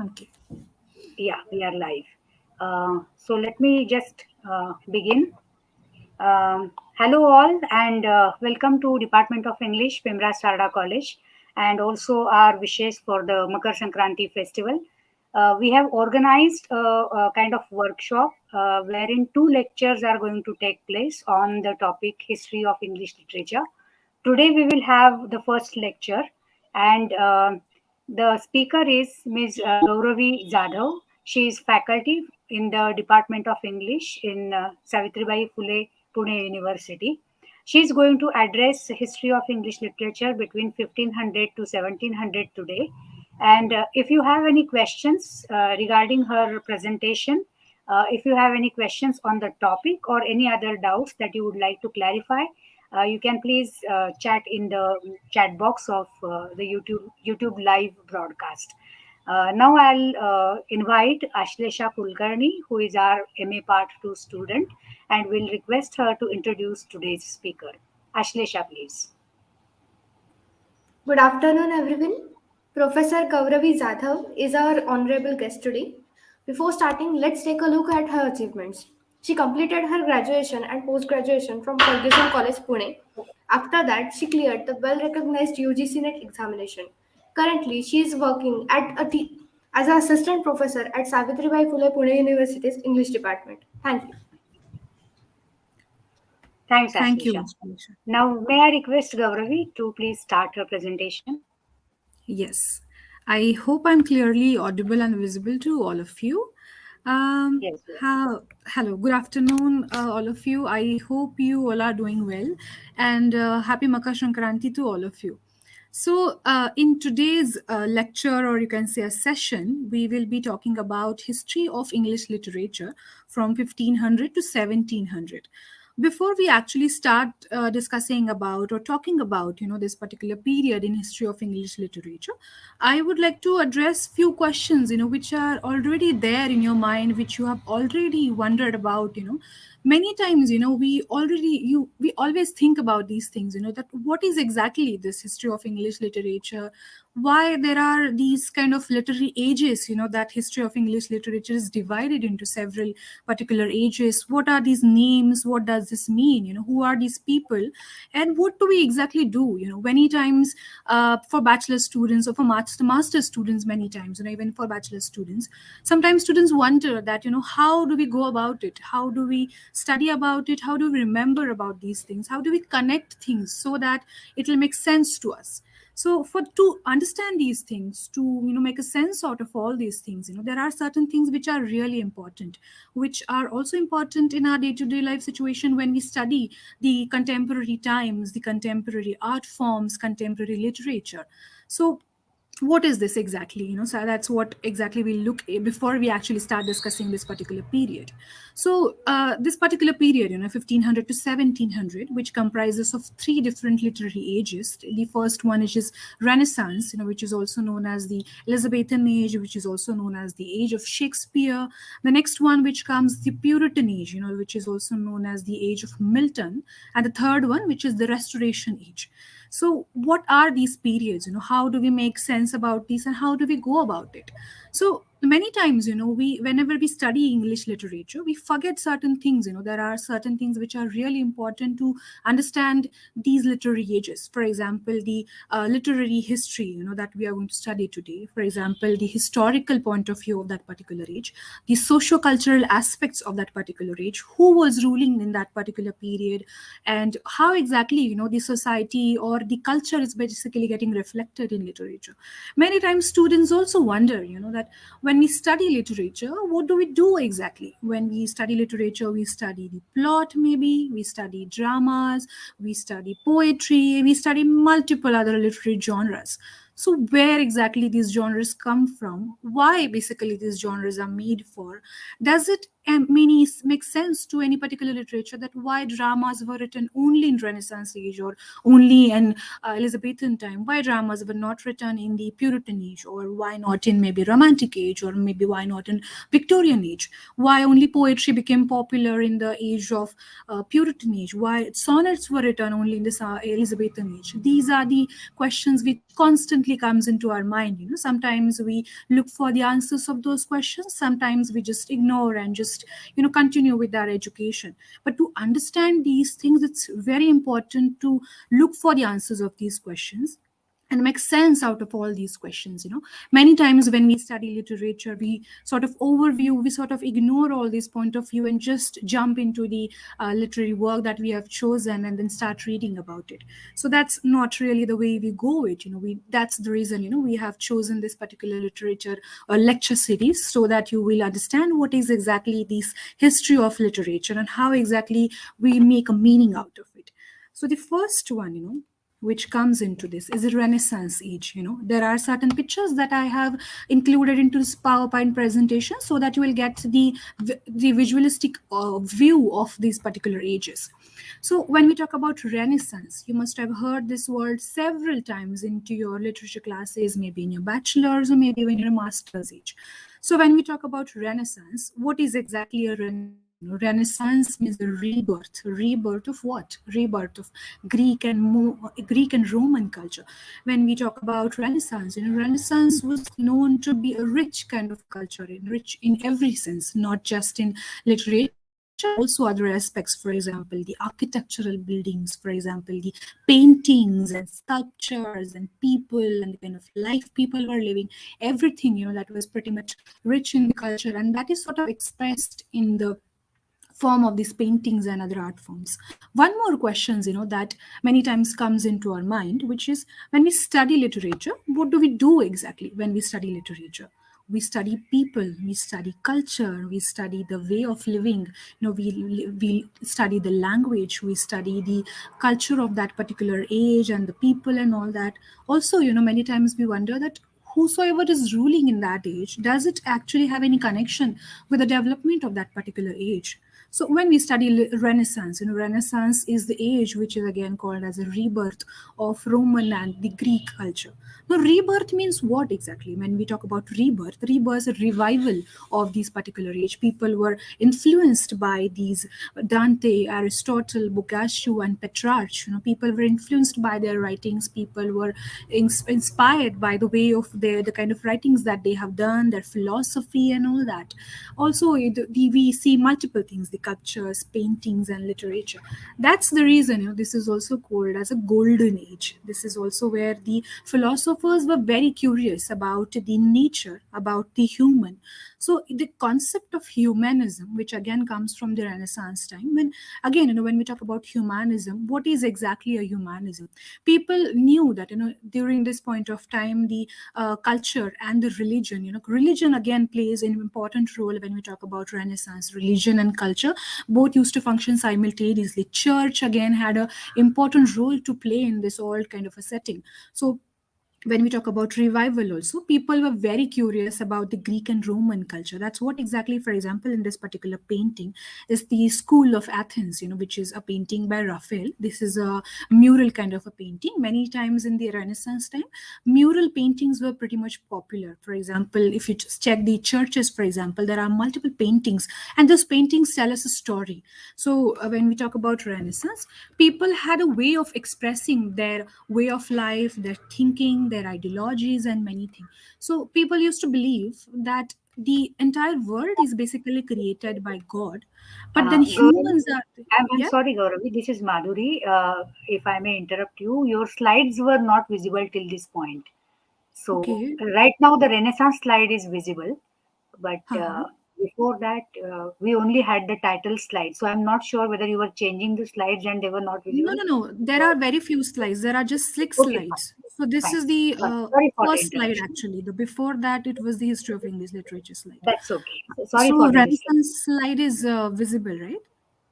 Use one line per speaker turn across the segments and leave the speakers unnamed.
Okay.
Yeah, we are live. So let me just begin. Hello all and welcome to Department of English, Pimra Sarda College, and also our wishes for the Makar Sankranti festival. We have organized a kind of workshop wherein two lectures are going to take place on the topic History of English Literature. Today we will have the first lecture, and the speaker is Ms. Gauravi Jadhav. She is faculty in the Department of English in Savitribai Phule Pune University. She is going to address history of English literature between 1500 to 1700 today. And if you have any questions regarding her presentation, if you have any questions on the topic or any other doubts that you would like to clarify, you can please chat in the chat box of the YouTube live broadcast. Now I'll invite Ashlesha Kulkarni, who is our MA Part 2 student, and will request her to introduce today's speaker. Ashlesha, please.
Good afternoon, everyone. Professor Gauravi Jadhav is our honorable guest today. Before starting, let's take a look at her achievements. She completed her graduation and post-graduation from Ferguson College, Pune. After that, she cleared the well-recognized UGC NET examination. Currently, she is working as an assistant professor at Savitribai Phule Pune University's English department. Thank you.
Thanks,
Thank you,
Ashlesha.
Ashlesha.
Now, may I request Gauravi to please start her presentation?
Yes. I hope I'm clearly audible and visible to all of you.
Yes, yes.
Hello, good afternoon, all of you. I hope you all are doing well, and happy Makar Sankranti to all of you. So, in today's lecture, or you can say a session, we will be talking about history of English literature from 1500 to 1700. Before we actually start discussing about or talking about this particular period in history of English literature, I would like to address few questions which are already there in your mind, which you have already wondered about. Many times we always think about these things, that what is exactly this history of English literature, why there are these kind of literary ages, that history of English literature is divided into several particular ages. What are these names? What does this mean? Who are these people, and what do we exactly do? Many times, for bachelor students or for master students, many times, even for bachelor students, sometimes students wonder that how do we go about it, how do we study about it, how do we remember about these things, how do we connect things so that it will make sense to us. So for to understand these things, to make a sense out of all these things, there are certain things which are really important, which are also important in our day-to-day life situation when we study the contemporary times, the contemporary art forms, contemporary literature. So what is this exactly? So that's what exactly we look before we actually start discussing this particular period. So this particular period, 1500 to 1700, which comprises of three different literary ages. The first one is Renaissance, which is also known as the Elizabethan age, which is also known as the age of Shakespeare. The next one, which comes the Puritan age, which is also known as the age of Milton. And the third one, which is the Restoration age. So what are these periods? How do we make sense about these, and how do we go about it? So many times, we whenever we study English literature, we forget certain things. There are certain things which are really important to understand these literary ages. For example, the literary history, that we are going to study today. For example, the historical point of view of that particular age, the socio-cultural aspects of that particular age, who was ruling in that particular period, and how exactly the society or the culture is basically getting reflected in literature. Many times students also wonder that when we study literature, what do we do exactly? When we study literature, we study the plot, maybe we study dramas, we study poetry, we study multiple other literary genres. So where exactly these genres come from, why basically these genres are made for, does it make sense to any particular literature, that why dramas were written only in Renaissance age or only in Elizabethan time, why dramas were not written in the Puritan age, or why not in maybe Romantic age, or maybe why not in Victorian age, why only poetry became popular in the age of Puritan age, why sonnets were written only in this Elizabethan age. These are the questions which constantly immediately comes into our mind. Sometimes we look for the answers of those questions, sometimes we just ignore and just continue with our education. But to understand these things, it's very important to look for the answers of these questions and make sense out of all these questions. Many times when we study literature, we sort of overview, we sort of ignore all this point of view and just jump into the literary work that we have chosen and then start reading about it. So that's not really the way we go it. We That's the reason we have chosen this particular literature or lecture series, so that you will understand what is exactly this history of literature and how exactly we make a meaning out of it. So the first one, which comes into this is a Renaissance age. There are certain pictures that I have included into this PowerPoint presentation so that you will get the visualistic view of these particular ages. So when we talk about Renaissance, you must have heard this word several times into your literature classes, maybe in your bachelor's or maybe in your master's age. So when we talk about Renaissance, what is exactly a Renaissance? Renaissance means a rebirth. Rebirth of what? Rebirth of Greek and Roman culture. When we talk about Renaissance, Renaissance was known to be a rich kind of culture, rich in every sense, not just in literature, but also other aspects. For example, the architectural buildings, for example, the paintings and sculptures and people and the kind of life people were living, everything, that was pretty much rich in the culture, and that is sort of expressed in the form of these paintings and other art forms. One more questions, that many times comes into our mind, which is, when we study literature, what do we do exactly when we study literature? We study people, we study culture, we study the way of living. We study the language, we study the culture of that particular age and the people and all that. Also, many times we wonder that whosoever is ruling in that age, does it actually have any connection with the development of that particular age? So when we study Renaissance, Renaissance is the age which is again called as a rebirth of Roman and the Greek culture. Now, rebirth means what exactly? When we talk about rebirth is a revival of these particular age. People were influenced by these Dante, Aristotle, Boccaccio, and Petrarch. People were influenced by their writings. People were inspired by the way of the kind of writings that they have done, their philosophy, and all that. Also, we see multiple things: the sculptures, paintings, and literature. That's the reason this is also called as a golden age. This is also where the philosophers were very curious about the nature, about the human. So the concept of humanism, which again comes from the Renaissance time, when again, when we talk about humanism, what is exactly a humanism? People knew that during this point of time, the culture and the religion, religion again plays an important role. When we talk about Renaissance, religion and culture both used to function simultaneously. Church again had a important role to play in this all kind of a setting. So when we talk about revival, also people were very curious about the Greek and Roman culture. That's what exactly, for example, in this particular painting is the School of Athens, which is a painting by Raphael. This is a mural kind of a painting. Many times in the Renaissance time, mural paintings were pretty much popular. For example, if you just check the churches, for example, there are multiple paintings, and those paintings tell us a story. So when we talk about Renaissance, people had a way of expressing their way of life, their thinking, their ideologies, and many things. So people used to believe that the entire world is basically created by God, but then
Gauravi,
humans are,
I'm
yeah.
sorry, Gauravi. This is Madhuri. If I may interrupt you, your slides were not visible till this point. So
Okay.
right now the Renaissance slide is visible, but
Uh-huh.
before that we only had the title slide. So I'm not sure whether you were changing the slides and they were not
No,
visible.
no, no. There
Or,
are very few slides. There are just six
okay, fine,
slides. So this
fine.
is the
Sorry for the
first slide
interruption.
actually. The before that it was the history of English literature slide.
That's okay. So sorry for
So
the disturbance.
Renaissance slide is visible, right?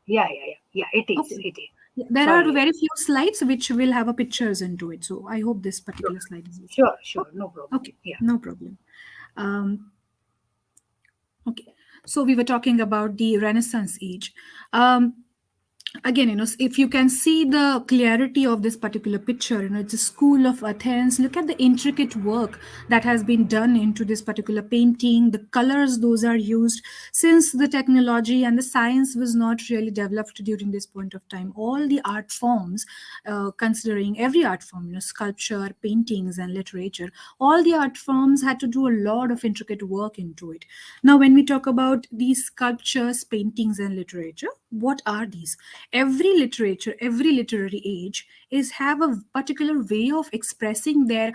Yeah. It is.
Okay.
It is.
Yeah, there are
Sorry.
very few slides which will have a pictures into it. So I hope this
Sure,
particular slide is visible.
sure. No problem.
Okay,
Yeah.
no problem. Um, okay, so we were talking about the Renaissance age. Um, again, if you can see the clarity of this particular picture, it's a school of Athens. Look at the intricate work that has been done into this particular painting, the colors those are used. Since the technology and the science was not really developed during this point of time, all the art forms, considering every art form, sculpture, paintings, and literature, all the art forms had to do a lot of intricate work into it. Now, when we talk about these sculptures, paintings, and literature, what are these? Every literature, every literary age is have a particular way of expressing their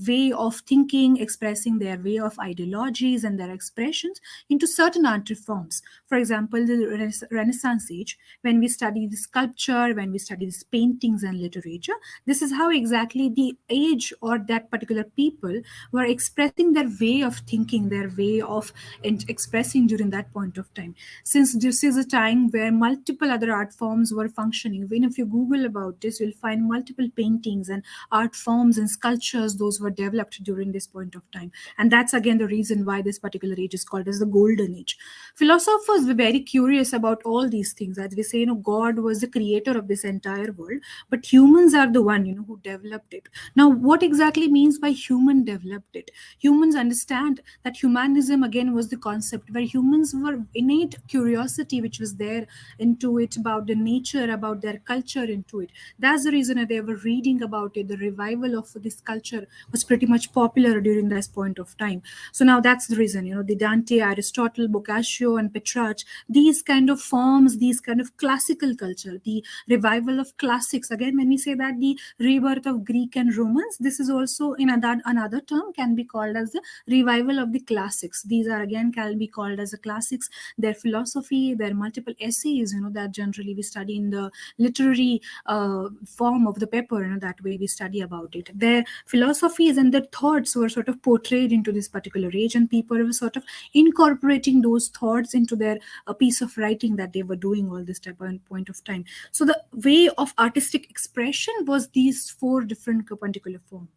way of thinking, expressing their way of ideologies and their expressions into certain art forms. For example, the Renaissance age, when we study the sculpture, when we study these paintings and literature, this is how exactly the age or that particular people were expressing their way of thinking, their way of expressing during that point of time. Since this is a time where multiple other art forms were functioning, even if you Google about this, you'll find multiple paintings and art forms and sculptures those were developed during this point of time. And that's again the reason why this particular age is called as the golden age. Philosophers were very curious about all these things. As we say, God was the creator of this entire world, but humans are the one, who developed it. Now, what exactly means by human developed it? Humans understand that humanism again was the concept where humans were innate curiosity which was there into it, about the nature, about their culture into it. That's the reason that they were reading about it. The revival of this culture was pretty much popular during this point of time. So now that's the reason, the Dante, Aristotle, Boccaccio, and Petrarch, these kind of forms, these kind of classical culture, the revival of classics. Again, when we say that the rebirth of Greek and Romans, this is also in another term can be called as the revival of the classics. These are again can be called as the classics. Their philosophy, their multiple essays, that generally we study in the literary form of the paper, that way we study about it. Their philosophies and their thoughts were sort of portrayed into this particular age, and people were sort of incorporating those thoughts into their piece of writing that they were doing all this type of point of time. So the way of artistic expression was these four different particular forms.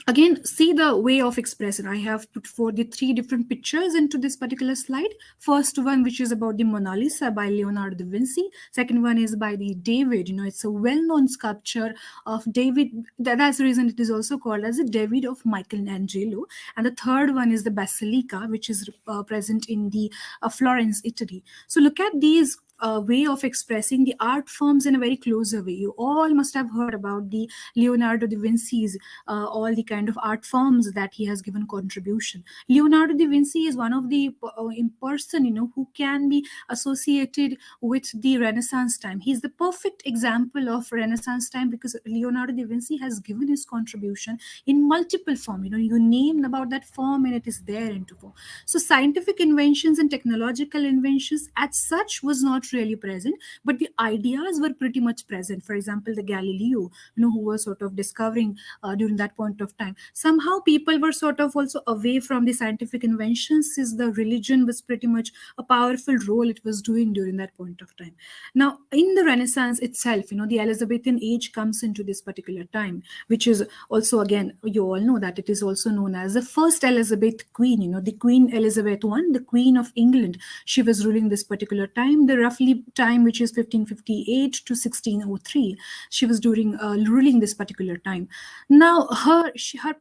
Again, see the way of expression. I have put forth the three different pictures into this particular slide. First one, which is about the Mona Lisa by Leonardo da Vinci. Second one is by the David. It's a well-known sculpture of David. That's the reason it is also called as the David of Michelangelo. And the third one is the Basilica, which is present in the Florence, Italy. So look at these way of expressing the art forms in a very closer way. You all must have heard about the Leonardo da Vinci's all the kind of art forms that he has given contribution. Leonardo da Vinci is one of the in person, who can be associated with the Renaissance time. He's the perfect example of Renaissance time because Leonardo da Vinci has given his contribution in multiple form. You name about that form and it is there into form. So scientific inventions and technological inventions as such was not really present, but the ideas were pretty much present. For example, the Galileo, who was sort of discovering during that point of time. Somehow people were sort of also away from the scientific inventions, since the religion was pretty much a powerful role it was doing during that point of time. Now, in the Renaissance itself, the Elizabethan age comes into this particular time, which is also, again, you all know that it is also known as the first Elizabeth Queen, the Queen Elizabeth I, the Queen of England. She was ruling this particular time, the roughly time which is 1558 to 1603. She was during ruling this particular time. Now, her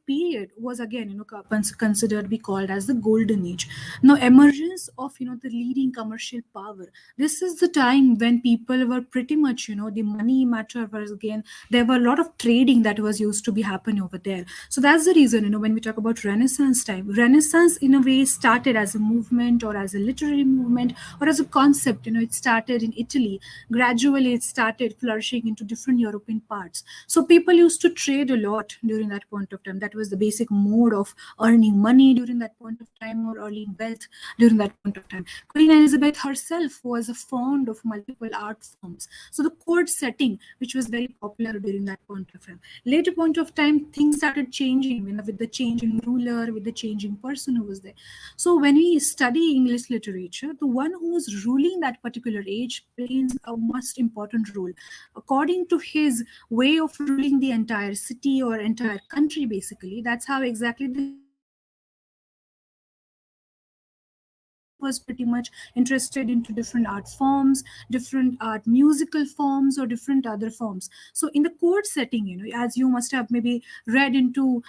period was again, considered be called as the golden age. Now, emergence of the leading commercial power. This is the time when people were pretty much the money matter was again. There were a lot of trading that was used to be happening over there. So that's the reason when we talk about Renaissance time, Renaissance in a way started as a movement or as a literary movement or as a concept. It started in Italy. Gradually, it started flourishing into different European parts. So people used to trade a lot during that point of time. That was the basic mode of earning money during that point of time or earning wealth during that point of time. Queen Elizabeth herself was a fond of multiple art forms. So the court setting, which was very popular during that point of time. Later point of time, things started changing with the changing ruler, with the changing person who was there. So when we study English literature, the one who was ruling that particular age plays a most important role. According to his way of ruling the entire city or entire country, basically, that's how exactly the king or the queen was ruling. So according to his way of was pretty much interested into different art forms, different art musical forms, or different other forms. So in the court setting, as you must have maybe read into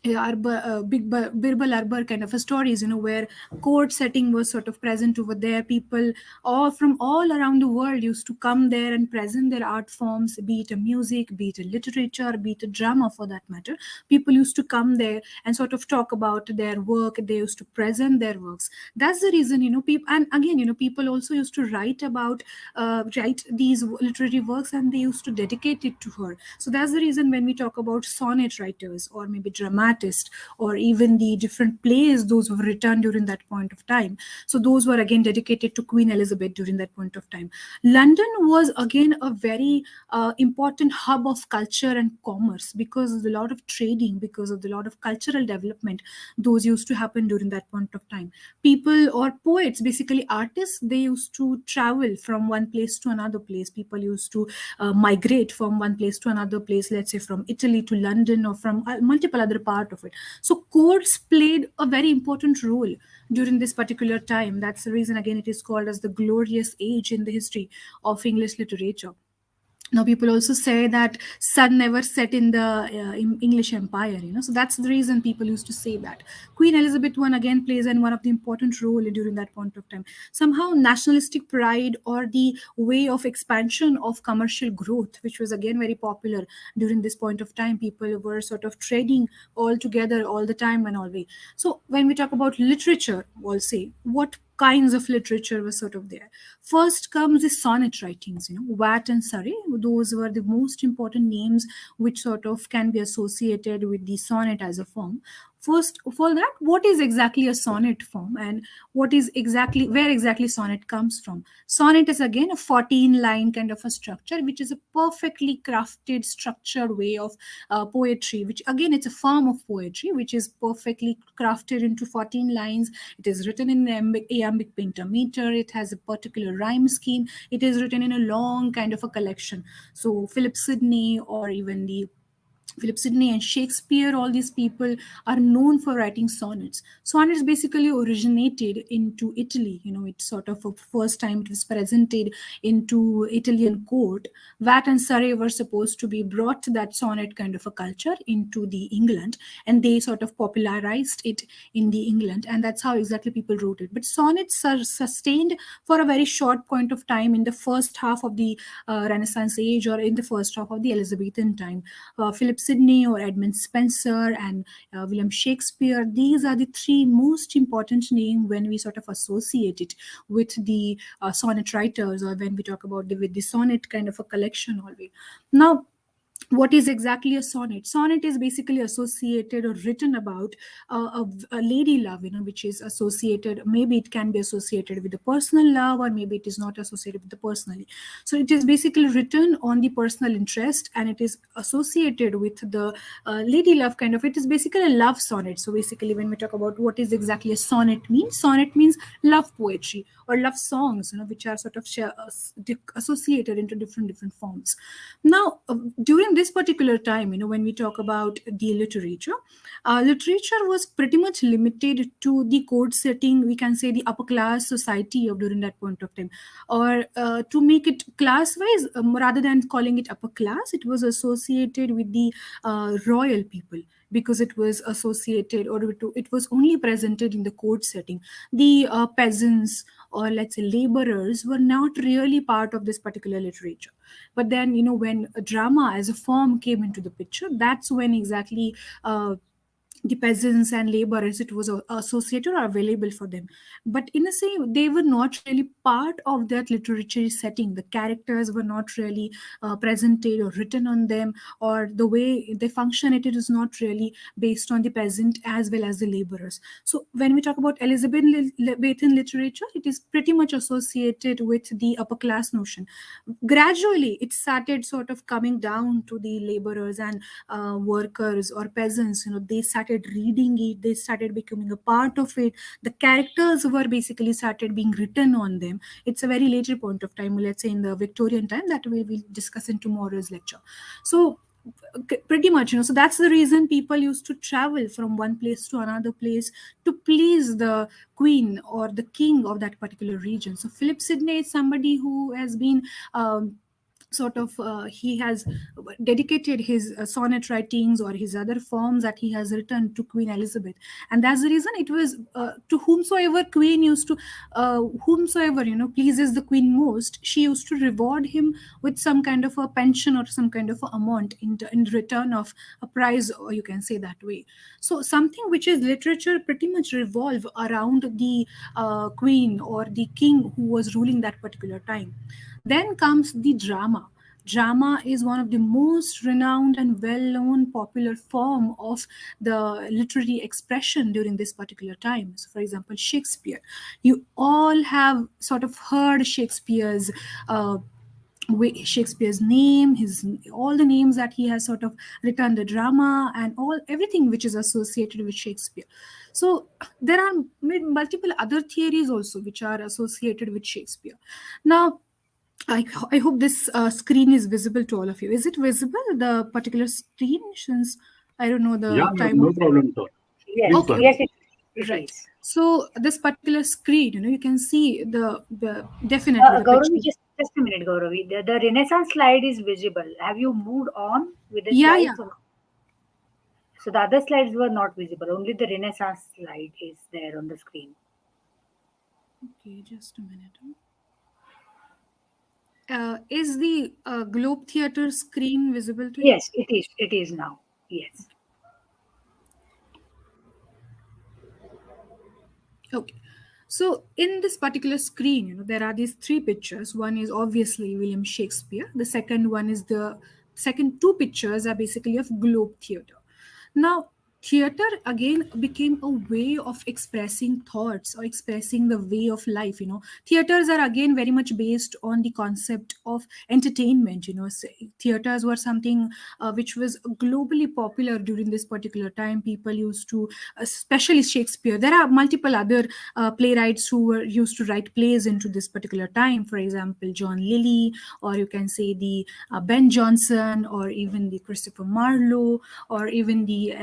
Birbal Arbor kind of a stories, where court setting was sort of present over there. People all from all around the world used to come there and present their art forms, be it a music, be it a literature, be it a drama for that matter. People used to come there and sort of talk about their work. They used to present their works. That's the reason, people, and again, people also used to write these literary works, and they used to dedicate it to her. So that's the reason when we talk about sonnet writers, or maybe dramatists, or even the different plays those were written during that point of time, so those were again dedicated to Queen Elizabeth during that point of time. London was again a very important hub of culture and commerce, because of a lot of trading, because of a lot of cultural development those used to happen during that point of time. People, or poets, basically artists, they used to travel from one place to another place. People used to migrate from one place to another place, let's say from Italy to London, or from multiple other part of it. So courts played a very important role during this particular time. That's the reason again it is called as the glorious age in the history of English literature. Now people also say that sun never set in the English empire, so that's the reason people used to say that. Queen Elizabeth I again plays one of the important role during that point of time. Somehow nationalistic pride, or the way of expansion of commercial growth, which was again very popular during this point of time. People were sort of trading all together all the time and all way. So when we talk about literature, we'll say what kinds of literature was sort of there. First comes the sonnet writings, Watt and Surrey. Those were the most important names which sort of can be associated with the sonnet as a form. First of all, that what is exactly a sonnet form, and what is exactly where exactly sonnet comes from. Sonnet is again a 14 line kind of a structure, which is a perfectly crafted structured way of poetry, which again it's a form of poetry which is perfectly crafted into 14 lines. It is written in iambic pentameter. It has a particular rhyme scheme. It is written in a long kind of a collection. So Philip Sidney, or even the Philip Sidney and Shakespeare, all these people are known for writing sonnets. Sonnets basically originated into Italy. It's sort of a first time it was presented into Italian court. Watt and Surrey were supposed to be brought that sonnet kind of a culture into the England, and they sort of popularized it in the England, and that's how exactly people wrote it. But sonnets are sustained for a very short point of time in the first half of the Renaissance age, or in the first half of the Elizabethan time. Philip Sidney or Edmund Spenser and William Shakespeare, these are the three most important names when we sort of associate it with the sonnet writers, or when we talk about with the sonnet kind of a collection always. Now, what is exactly a sonnet? Sonnet is basically associated or written about a lady love, which is associated, maybe it can be associated with the personal love, or maybe it is not associated with the personally. So it is basically written on the personal interest, and it is associated with the lady love kind of. It is basically a love sonnet. So basically when we talk about what is exactly a sonnet means love poetry or love songs, which are sort of associated into different forms. Now, during this particular time, when we talk about the literature was pretty much limited to the court setting, we can say the upper class society of during that point of time, or to make it class wise, rather than calling it upper class, it was associated with the royal people, because it was associated, or it was only presented in the court setting. The peasants, or let's say laborers, were not really part of this particular literature. But then, when drama as a form came into the picture, that's when exactly the peasants and laborers, it was associated or available for them. But in a say, they were not really part of that literature setting. The characters were not really presented or written on them, or the way they function, it is not really based on the peasant as well as the laborers. So when we talk about Elizabethan literature, it is pretty much associated with the upper class notion. Gradually it started sort of coming down to the laborers and workers or peasants. They started reading it, they started becoming a part of it. The characters were basically started being written on them. It's a very later point of time, let's say in the Victorian time, that we will discuss in tomorrow's lecture. So pretty much, so that's the reason people used to travel from one place to another place to please the queen or the king of that particular region. So Philip Sidney is somebody who has been he has dedicated his sonnet writings or his other forms that he has written to Queen Elizabeth, and that's the reason it was to whomsoever queen used to whomsoever pleases the queen most, she used to reward him with some kind of a pension or some kind of a amount in return of a prize, or you can say that way. So something which is literature pretty much revolve around the queen or the king who was ruling that particular time. Then comes the drama. Drama is one of the most renowned and well-known popular form of the literary expression during this particular time. So, for example, Shakespeare. You all have sort of heard Shakespeare's name, his all the names that he has sort of written, the drama and all everything which is associated with Shakespeare. So there are multiple other theories also which are associated with Shakespeare. Now, I hope this screen is visible to all of you. Is it visible, the particular screen? Since I don't know the
Yeah,
time
no
of.
problem, sir.
Yes,
Please,
Okay,
sir.
yes, it
right.
is.
So this particular screen, you can see the definitely the
Gauravi,
picture.
just a minute, Gauravi. The Renaissance slide is visible. Have you moved on with the
Yeah, yeah.
slides? So the other slides were not visible. Only the Renaissance slide is there on the screen.
Okay, just a minute. Is the Globe Theatre screen visible to you?
Yes, it is. It is now. Yes.
Okay. So in this particular screen, there are these three pictures. One is obviously William Shakespeare. The second one is the second two pictures are basically of Globe Theatre. Now, theater again became a way of expressing thoughts or expressing the way of life. Theaters are again very much based on the concept of entertainment. Theaters were something which was globally popular during this particular time. People used to, especially Shakespeare. There are multiple other playwrights who were used to write plays into this particular time. For example, John Lilly, or you can say the Ben Jonson, or even the Christopher Marlowe, or even the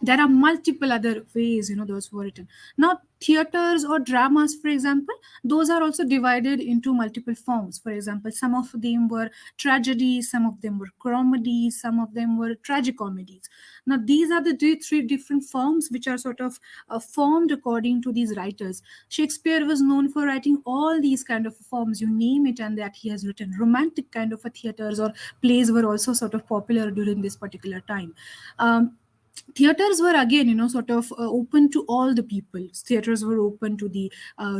there are multiple other ways those were written. Now theaters or dramas, for example, those are also divided into multiple forms. For example, some of them were tragedies, some of them were comedies, some of them were tragicomedies. Now these are the three different forms which are sort of formed according to these writers. Shakespeare was known for writing all these kind of forms, you name it, and that he has written. Romantic kind of a theaters or plays were also sort of popular during this particular time. Theaters were again sort of open to all the people. Theaters were open to the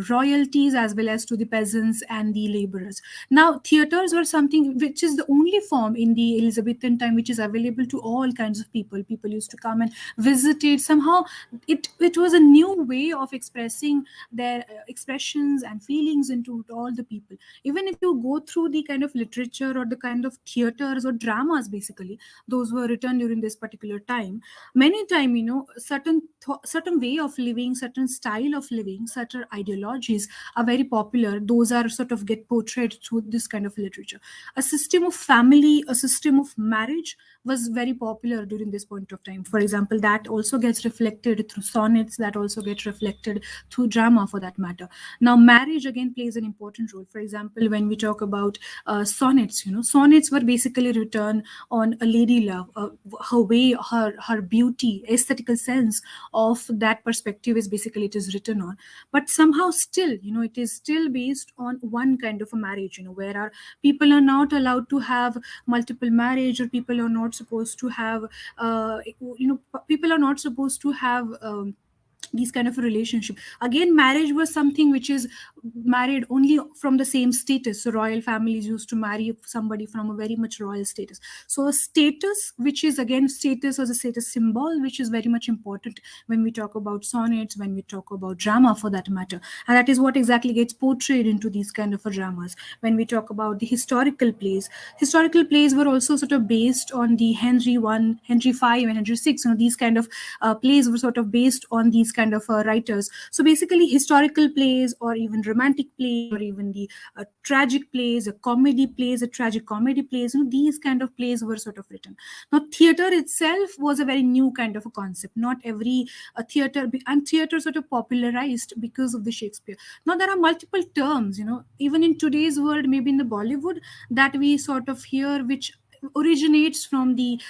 royalties as well as to the peasants and the laborers. Now theaters were something which is the only form in the Elizabethan time which is available to all kinds of people. People used to come and visit it. Somehow it was a new way of expressing their expressions and feelings into all the people. Even if you go through the kind of literature or the kind of theaters or dramas, basically those were written during this particular time, many time certain way of living, certain style of living, certain ideologies are very popular. Those are sort of get portrayed through this kind of literature. A system of family, a system of marriage was very popular during this point of time. For example, that also gets reflected through sonnets, that also gets reflected through drama for that matter. Now marriage again plays an important role. For example, when we talk about sonnets, sonnets were basically written on a lady love, her way, her beauty, aesthetical sense of that perspective is basically it is written on. But somehow still it is still based on one kind of a marriage, where our people are not allowed to have multiple marriage, or people are not supposed to have people are not supposed to have these kind of a relationship. Again, marriage was something which is married only from the same status. So royal families used to marry somebody from a very much royal status. So a status, which is again status as a status symbol, which is very much important when we talk about sonnets, when we talk about drama for that matter. And that is what exactly gets portrayed into these kind of dramas. When we talk about the historical plays were also sort of based on the Henry I, Henry V, and Henry VI. These kind of plays were sort of based on these kind of writers. So basically historical plays, or even romantic plays, or even the tragic plays, a comedy plays, a tragic comedy plays, these kind of plays were sort of written. Now theater itself was a very new kind of a concept. Not every and theater sort of popularized because of the Shakespeare. Now there are multiple terms, even in today's world, maybe in the Bollywood, that we sort of hear, which originates from the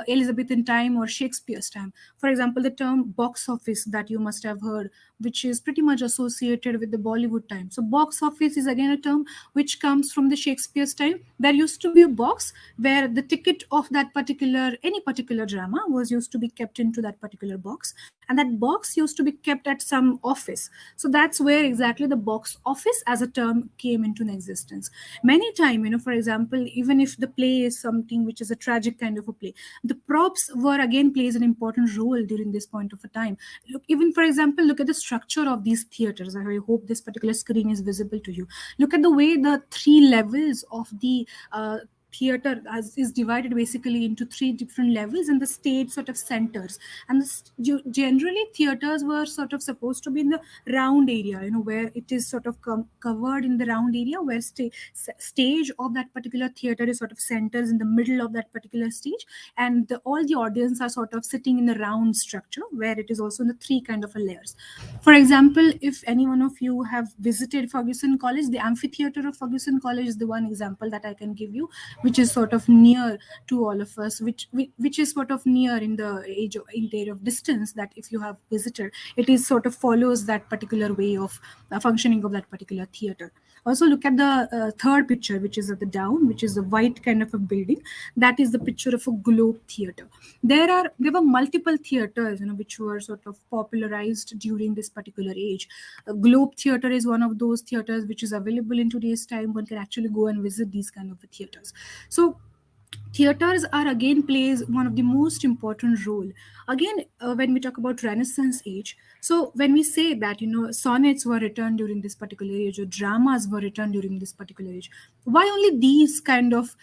Elizabethan time or Shakespeare's time. For example, the term box office that you must have heard, which is pretty much associated with the Bollywood time. So box office is again a term which comes from the Shakespeare's time. There used to be a box where the ticket of that particular, any particular drama was used to be kept into that particular box, and that box used to be kept at some office. So that's where exactly the box office as a term came into existence. Many time, for example, even if the play is something which is a tragic kind of a play, the props were again plays an important role during this point of a time. Look, even for example, look at the structure of these theaters. I hope this particular screen is visible to you. Look at the way the three levels of the theater is divided basically into three different levels, and the stage sort of centers. And generally theaters were sort of supposed to be in the round area, where it is sort of covered in the round area, where stage of that particular theater is sort of centers in the middle of that particular stage, and all the audience are sort of sitting in the round structure, where it is also in the three kind of layers. For example, if any one of you have visited Ferguson College, the amphitheater of Ferguson College is the one example that I can give you, which is sort of near to all of us, which is sort of near in the age of, in area of distance, that if you have visited, it is sort of follows that particular way of functioning of that particular theater. Also look at the third picture, which is at the down, which is a white kind of a building. That is the picture of a globe theater. There were multiple theaters, which were sort of popularized during this particular age. A globe theater is one of those theaters which is available in today's time. One can actually go and visit these kind of theaters. So theaters are again plays one of the most important role. Again, when we talk about Renaissance age, so when we say that sonnets were written during this particular age, or dramas were written during this particular age, why only these kind of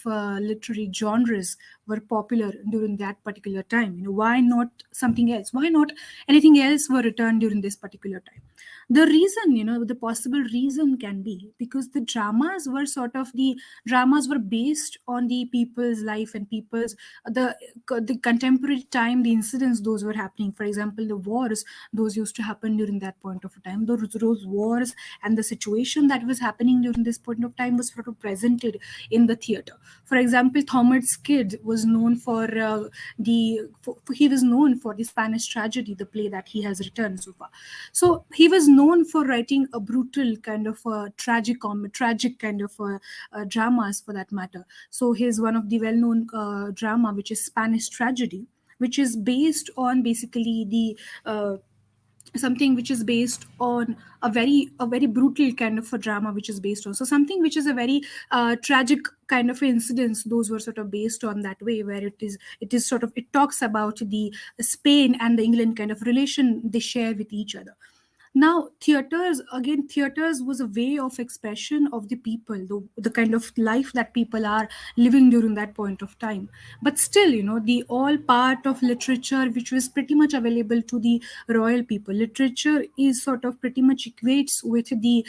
literary genres were popular during that particular time? Why not something else? Why not anything else were written during this particular time? The reason, the possible reason can be because the dramas were based on the people's life and people's the contemporary time, the incidents those were happening. For example, the wars, those used to happen during that point of time. Those wars and the situation that was happening during this point of time was sort of presented in the theater. For example, Thomas Kyd was known he was known for the Spanish tragedy, the play that he has written so far. So he was known for writing a brutal kind of tragic kind of dramas, for that matter. So here's one of the well-known drama, which is Spanish tragedy, which is based on basically the something which is based on a very brutal kind of a drama, which is based on something which is a very tragic kind of incidents. Those were sort of based on that way, where it talks about the Spain and the England kind of relation they share with each other. Now theaters was a way of expression of the people, the kind of life that people are living during that point of time. But still, the all part of literature which was pretty much available to the royal people. Literature is sort of pretty much equates with the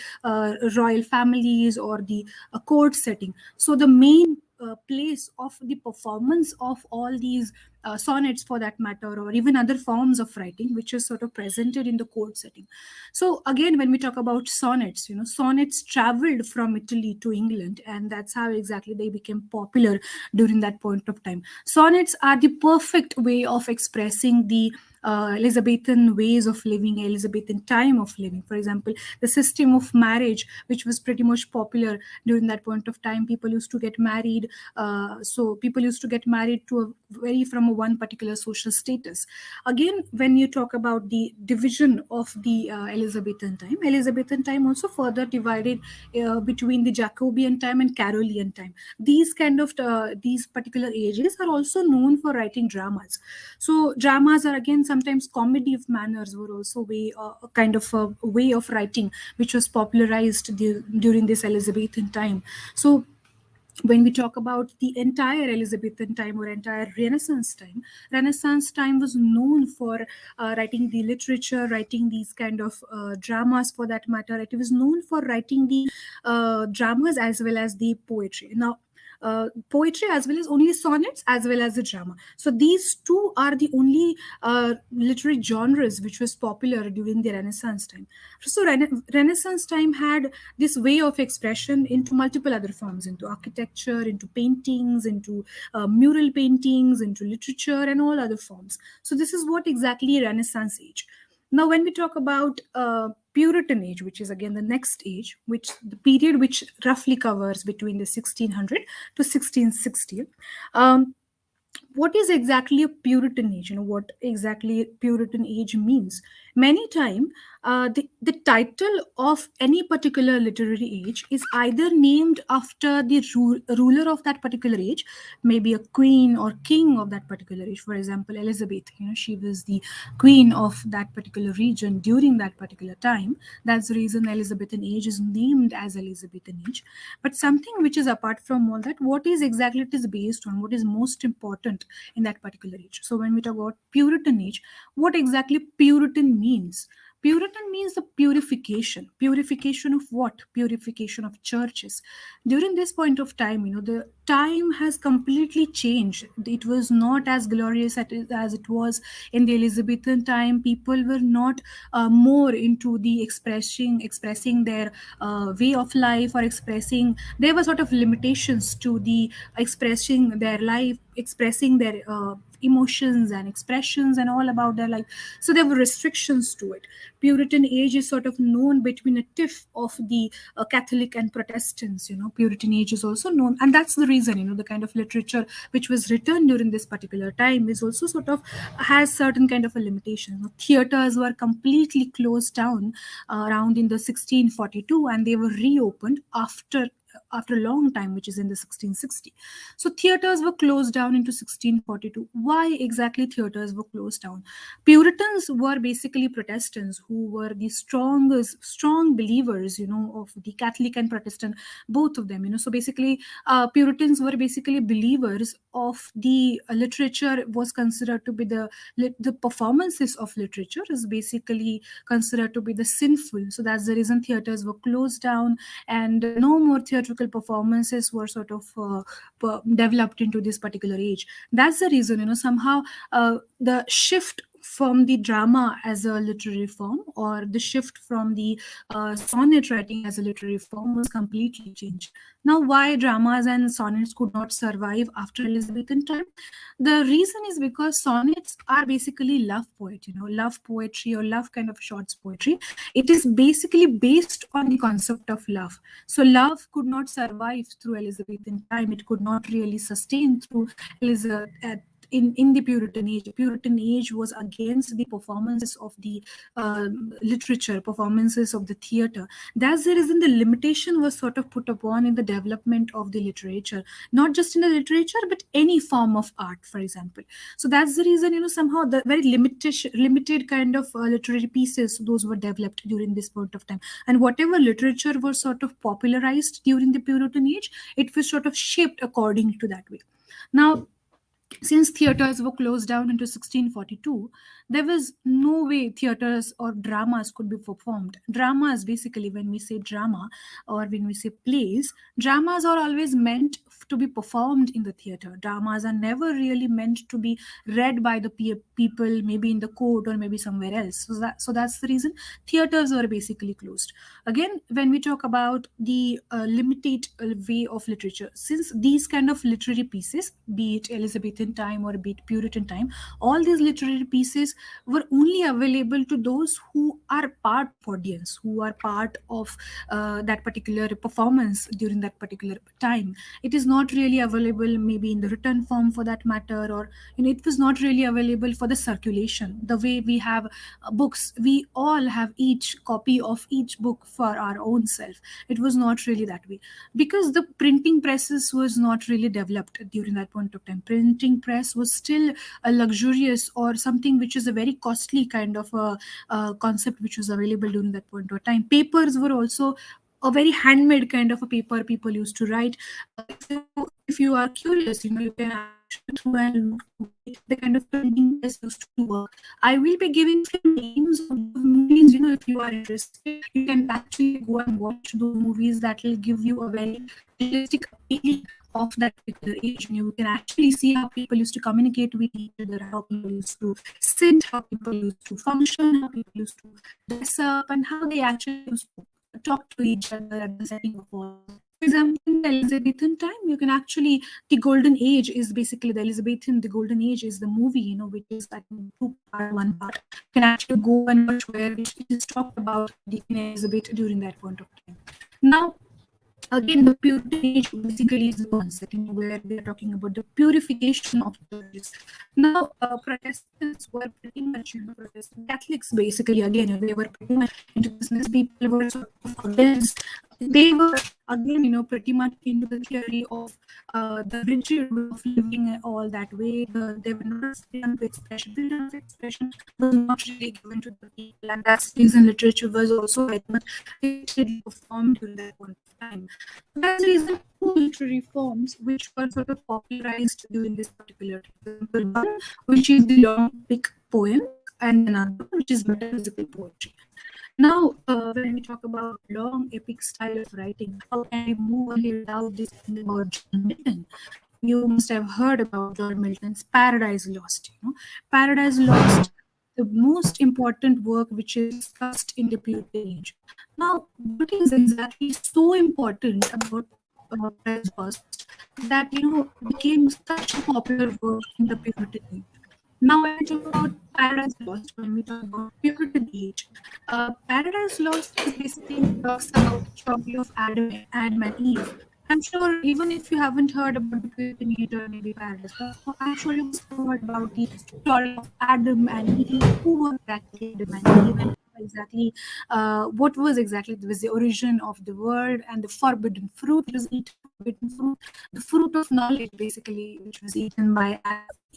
royal families or the court setting. So the main place of the performance of all these sonnets, for that matter, or even other forms of writing which is sort of presented in the court setting. So again, when we talk about sonnets, sonnets traveled from Italy to England, and that's how exactly they became popular during that point of time. Sonnets are the perfect way of expressing the Elizabethan ways of living, Elizabethan time of living. For example, the system of marriage, which was pretty much popular during that point of time. People used to get married. So people used to get married to from one particular social status. Again, when you talk about the division of the Elizabethan time also further divided between the Jacobean time and Carolean time. These particular ages are also known for writing dramas. So dramas are again sometimes comedy of manners, were also a kind of a way of writing which was popularized during this Elizabethan time. So when we talk about the entire Elizabethan time or entire Renaissance time was known for writing the literature, writing these kind of dramas for that matter. It was known for writing the dramas as well as the poetry. Now, poetry as well as only sonnets as well as the drama. So these two are the only literary genres which was popular during the Renaissance time. So Renaissance time had this way of expression into multiple other forms, into architecture, into paintings, into mural paintings, into literature, and all other forms. So this is what exactly Renaissance age. Now, when we talk about Puritan age, which is again the next age, which the period which roughly covers between the 1600 to 1660, um, what is exactly a Puritan age? What exactly Puritan age means? Many time, the title of any particular literary age is either named after the ruler of that particular age, maybe a queen or king of that particular age. For example, Elizabeth, she was the queen of that particular region during that particular time. That's the reason Elizabethan age is named as Elizabethan age. But something which is apart from all that, what is exactly it is based on, what is most important in that particular age. So when we talk about Puritan age, what exactly Puritan means? Puritan means the purification. Purification of what? Purification of churches. During this point of time, the time has completely changed. It was not as glorious as it was in the Elizabethan time. People were not more into the expressing their way of life, or expressing. There were sort of limitations to the expressing their life, expressing their emotions and expressions and all about their life. So there were restrictions to it. Puritan age is sort of known between a tiff of the Catholic and Protestants. Puritan age is also known, and that's the reason, the kind of literature which was written during this particular time is also sort of has certain kind of a limitation. Theaters were completely closed down around in the 1642, and they were reopened after a long time, which is in the 1660. So theaters were closed down into 1642. Why exactly theaters were closed down? Puritans were basically Protestants who were the strong believers, of the Catholic and Protestant, both of them. So basically, Puritans were basically believers of the literature was considered to be the performances of literature is basically considered to be the sinful. So that's the reason theaters were closed down, and no more theatrical performances were sort of developed into this particular age. That's the reason, somehow the shift from the drama as a literary form, or the shift from the sonnet writing as a literary form, was completely changed. Now, why dramas and sonnets could not survive after Elizabethan time? The reason is because sonnets are basically love love poetry, or love kind of shorts poetry. It is basically based on the concept of love. So love could not survive through Elizabethan time. It could not really sustain through Elizabeth. In the Puritan age. Puritan age was against the performances of the literature, performances of the theater. That's the reason the limitation was sort of put upon in the development of the literature, not just in the literature, but any form of art, for example. So that's the reason, somehow the very limited kind of literary pieces, those were developed during this point of time. And whatever literature was sort of popularized during the Puritan age, it was sort of shaped according to that way. Now, since theaters were closed down into 1642, there was no way theaters or dramas could be performed. Dramas, basically, when we say drama or when we say plays, dramas are always meant to be performed in the theater. Dramas are never really meant to be read by the people, maybe in the court or maybe somewhere else. So that's the reason theaters were basically closed. Again, when we talk about the limited way of literature, since these kind of literary pieces, be it Elizabethan time or be it Puritan time, all these literary pieces were only available to those who are part of audience, who are part of that particular performance during that particular time. It is not really available maybe in the written form for that matter, or it was not really available for the circulation. The way we have books, we all have each copy of each book for our own self. It was not really that way, because the printing presses was not really developed during that point of time. Printing press was still a luxurious or something which is a very costly kind of a concept which was available during that point of time. Papers were also a very handmade kind of a paper people used to write. If you are curious, you can actually go through and look the kind of printing press used to work. I will be giving few names of those movies. If you are interested, you can actually go and watch those movies. That will give you a very realistic appeal of that particular age. You can actually see how people used to communicate with each other, how people used to sit, how people used to function, how people used to dress up, and how they actually used to talk to each other at the setting of walls. For example, in the Elizabethan time, you can actually, the Golden Age is basically the Golden Age is the movie, which is, I think, two part, one part. You can actually go and watch where it is talked about the Queen Elizabeth during that point of time. Now, again, the Puritan age basically is the one setting where we are talking about the purification of churches. Now, Protestants were pretty much, Protestant Catholics basically, again, they were pretty much into business. People were sort of against, they were again, pretty much into the theory of the rigid way of living, all that way. They were not freedom to expression. Freedom of expression was not really given to the people, and that's the reason literature was also very much literally performed during that point of time. So that's the reason two literary forms which were sort of popularized during this particular time. For example, one which is the long epic poems, and another which is metaphysical poetry. Now, when we talk about long epic style of writing, how can we move ahead without discussing about John Milton? You must have heard about John Milton's Paradise Lost. Paradise Lost, the most important work which is discussed in the Puritan age. Now, what is exactly so important about Paradise Lost that became such a popular work in the Puritan age? Now, when we talk about Paradise Lost, when we talk about Puritan age, Paradise Lost is basically talks about the story of Adam and Eve. I'm sure even if you haven't heard about the Puritan age or maybe Paradise Lost, I'm sure you must have heard about the story of Adam and Eve. Who were exactly Adam and Eve, and what was exactly was the origin of the world, and the forbidden fruit was eaten, forbidden fruit, the fruit of knowledge basically, which was eaten by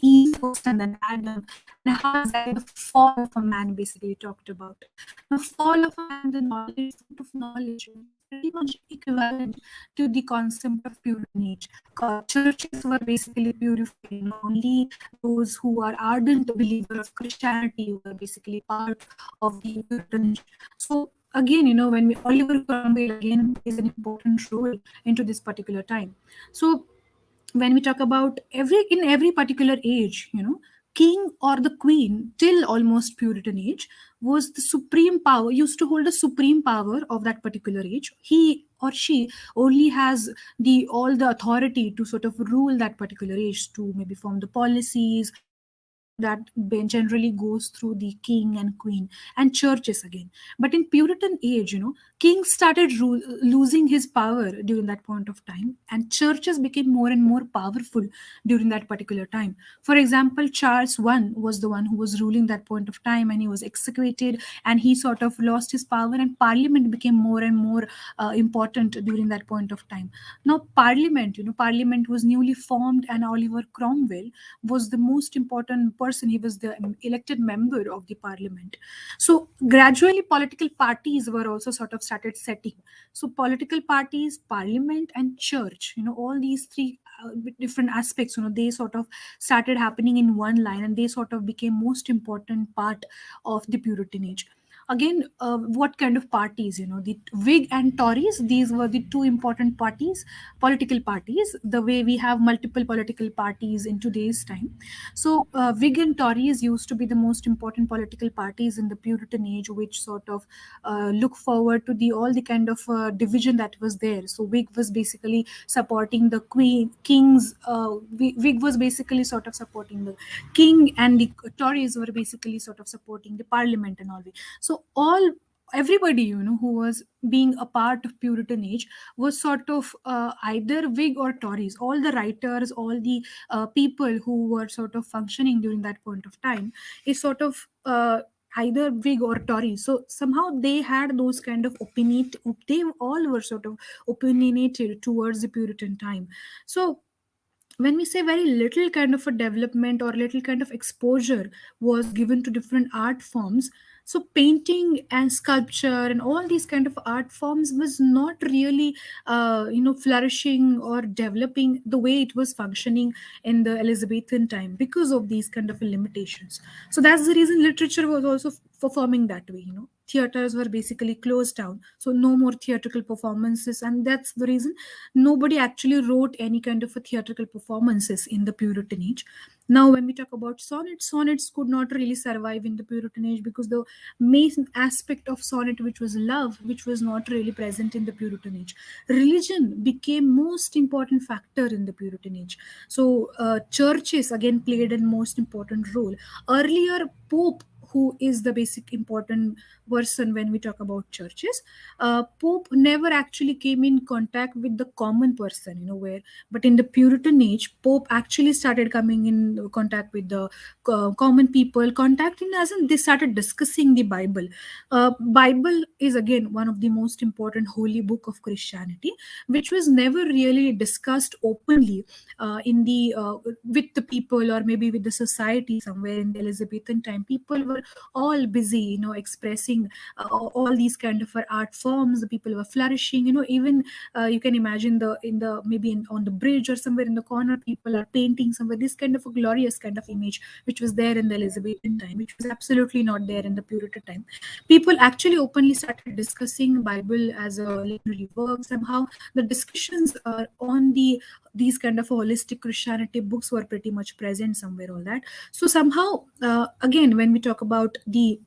Eve first and then Adam, and how exactly the fall of a man basically talked about. The fall of a man, the knowledge, fruit of knowledge, is pretty much equivalent to the concept of Puritan age. Churches were basically purified. Only those who are ardent believer of Christianity were basically part of the Puritan age. So again, when we Oliver Cromwell again plays an important role into this particular time. So when we talk about every particular age, king or the queen till almost Puritan age was the supreme power, used to hold the supreme power of that particular age. He or she only has the all the authority to sort of rule that particular age, to maybe form the policies, that generally goes through the king and queen and churches again. But in Puritan age, king started losing his power during that point of time, and churches became more and more powerful during that particular time. For example, Charles I was the one who was ruling that point of time, and he was executed, and he sort of lost his power, and parliament became more and more important during that point of time. Now parliament was newly formed, and Oliver Cromwell was the most important person. He was the elected member of the parliament. So gradually political parties were also sort of started setting. So political parties, parliament, and church, all these three different aspects, they sort of started happening in one line, and they sort of became most important part of the Puritan age. Again, what kind of parties? The Whig and Tories, these were the two important parties, political parties, the way we have multiple political parties in today's time. So Whig and Tories used to be the most important political parties in the Puritan age, which sort of look forward to the all the kind of division that was there. So Whig was basically supporting the queen kings, Whig was basically sort of supporting the king, and the Tories were basically sort of supporting the parliament and all. So everybody, who was being a part of Puritan age was sort of either Whig or Tories. All the writers, all the people who were sort of functioning during that point of time is sort of either Whig or Tory. So somehow they had those kind of they all were sort of opinionated towards the Puritan time. So when we say very little kind of a development or little kind of exposure was given to different art forms, so painting and sculpture and all these kind of art forms was not really flourishing or developing the way it was functioning in the Elizabethan time because of these kind of limitations. So that's the reason literature was also performing that way. Theaters were basically closed down, so no more theatrical performances, and that's the reason nobody actually wrote any kind of a theatrical performances in the Puritan age. Now when we talk about sonnets could not really survive in the Puritan age because the main aspect of sonnet, which was love, which was not really present in the Puritan age. Religion became most important factor in the Puritan age. So churches again played a most important role. Earlier, Pope, who is the basic important person when we talk about churches, Pope never actually came in contact with the common person, where, but in the Puritan age, Pope actually started coming in contact with the common people, contacting us, and they started discussing the Bible. Bible is again one of the most important holy book of Christianity, which was never really discussed openly in the with the people or maybe with the society somewhere in the Elizabethan time. People were all busy, expressing all these kind of art forms. The people were flourishing, even you can imagine the in the maybe on the bridge or somewhere in the corner, people are painting somewhere this kind of a glorious kind of image which was there in the Elizabethan time, which was absolutely not there in the Puritan time. People actually openly started discussing Bible as a literary work. Somehow the discussions on these kind of holistic Christianity books were pretty much present somewhere, all that. So somehow again when we talk about the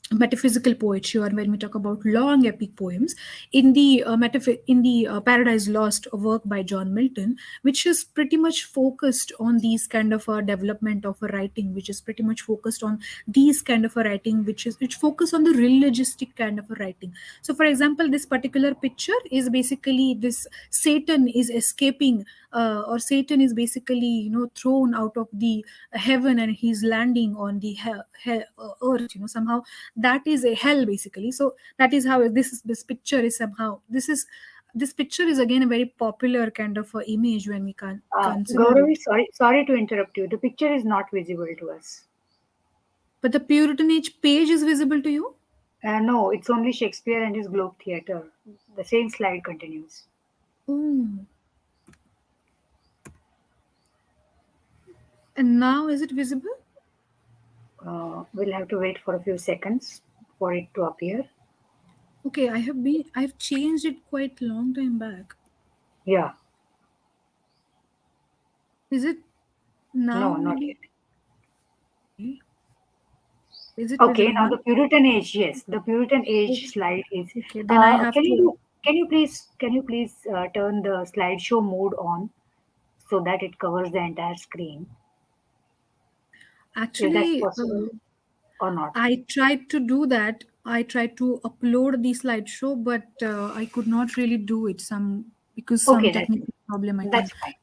metaphysical poetry, or when we talk about long epic poems, in the Paradise Lost, a work by John Milton, which is pretty much focused on these kind of a development of a writing, which is pretty much focused on these kind of a writing, which focus on the realistic kind of a writing. So for example, this particular picture is basically this Satan is escaping, or Satan is basically thrown out of the heaven and he's landing on the earth, somehow that is a hell basically. So that is how this picture is somehow, this picture is again a very popular kind of image when we can consider
Gauravi,
it.
sorry to interrupt you. The picture is not visible to us.
But the Puritan age page is visible to you.
No, it's only Shakespeare and his Globe Theatre. The same slide continues.
Oh, and now is it visible?
We'll have to wait for a few seconds for it to appear.
Okay, I've changed it quite long time back.
Yeah,
Is it now
no, not
maybe?
yet.
Is it
Okay,
visible
now
now?
the Puritan age, yes, the Puritan
Oh,
age slide is.
okay, then I have to.
Can you please turn the slideshow mode on so that it covers the entire screen? Is that
Actually,
possible or not?
I tried to do that. I tried to upload the slideshow, but I could not really do it. Some
Okay,
technical problem, I
that's
think.
fine.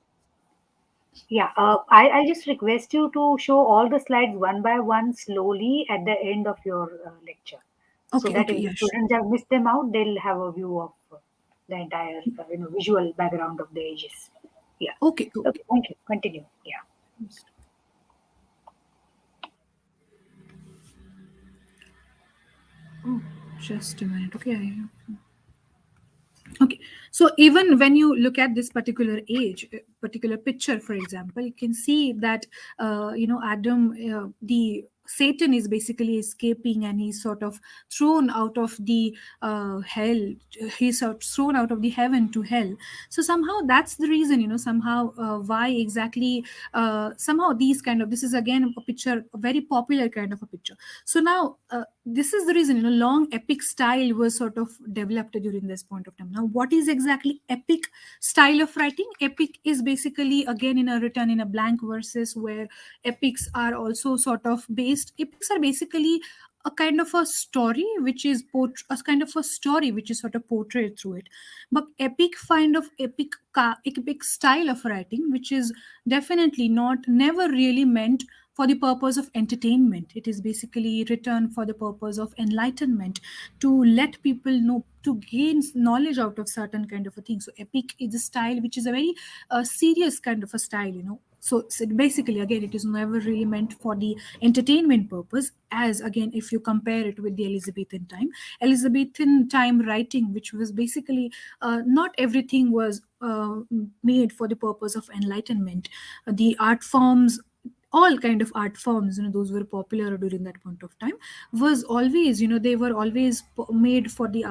Yeah, I just request you to show all the slides one by one slowly at the end of your lecture, so
Okay,
that
okay,
if the
yeah, sure.
students have missed them out, they'll have a view of the entire visual background of the ages. Yeah.
Okay, okay.
Okay. Thank you. Continue. Yeah.
Oh, just a minute. Okay, okay. So even when you look at this particular age, particular picture, for example, you can see that Adam, the Satan is basically escaping, and he's sort of thrown out of the hell. He's sort of thrown out of the heaven to hell. So somehow that's the reason, somehow why exactly, somehow these kind of, this is again a picture, a very popular kind of a picture. So now this is the reason, long epic style was sort of developed during this point of time. Now what is exactly epic style of writing? Epic is basically again in a written in a blank verses, where epics are also sort of based, epics are basically a kind of a story which is a kind of a story which is sort of portrayed through it. But epic kind of epic style of writing, which is definitely not never really meant for the purpose of entertainment. It is basically written for the purpose of enlightenment, to let people know, to gain knowledge out of certain kind of a thing. So epic is a style which is a very serious kind of a style, So basically, again, it is never really meant for the entertainment purpose. As again, if you compare it with the Elizabethan time writing, which was basically not everything was made for the purpose of enlightenment. The art forms, all kind of art forms, those were popular during that point of time, was always, they were always made for the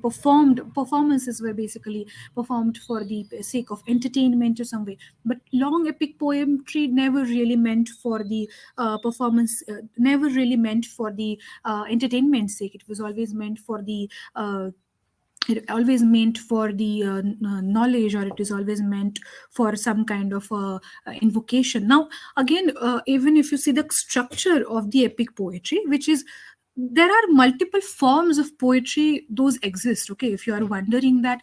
performed performances were basically performed for the sake of entertainment or some way. But long epic poetry never really meant for the performance, never really meant for the entertainment sake. It was always meant for the it always meant for the knowledge, or it is always meant for some kind of invocation. Now again, even if you see the structure of the epic poetry, which is, there are multiple forms of poetry those exist. Okay, if you are wondering that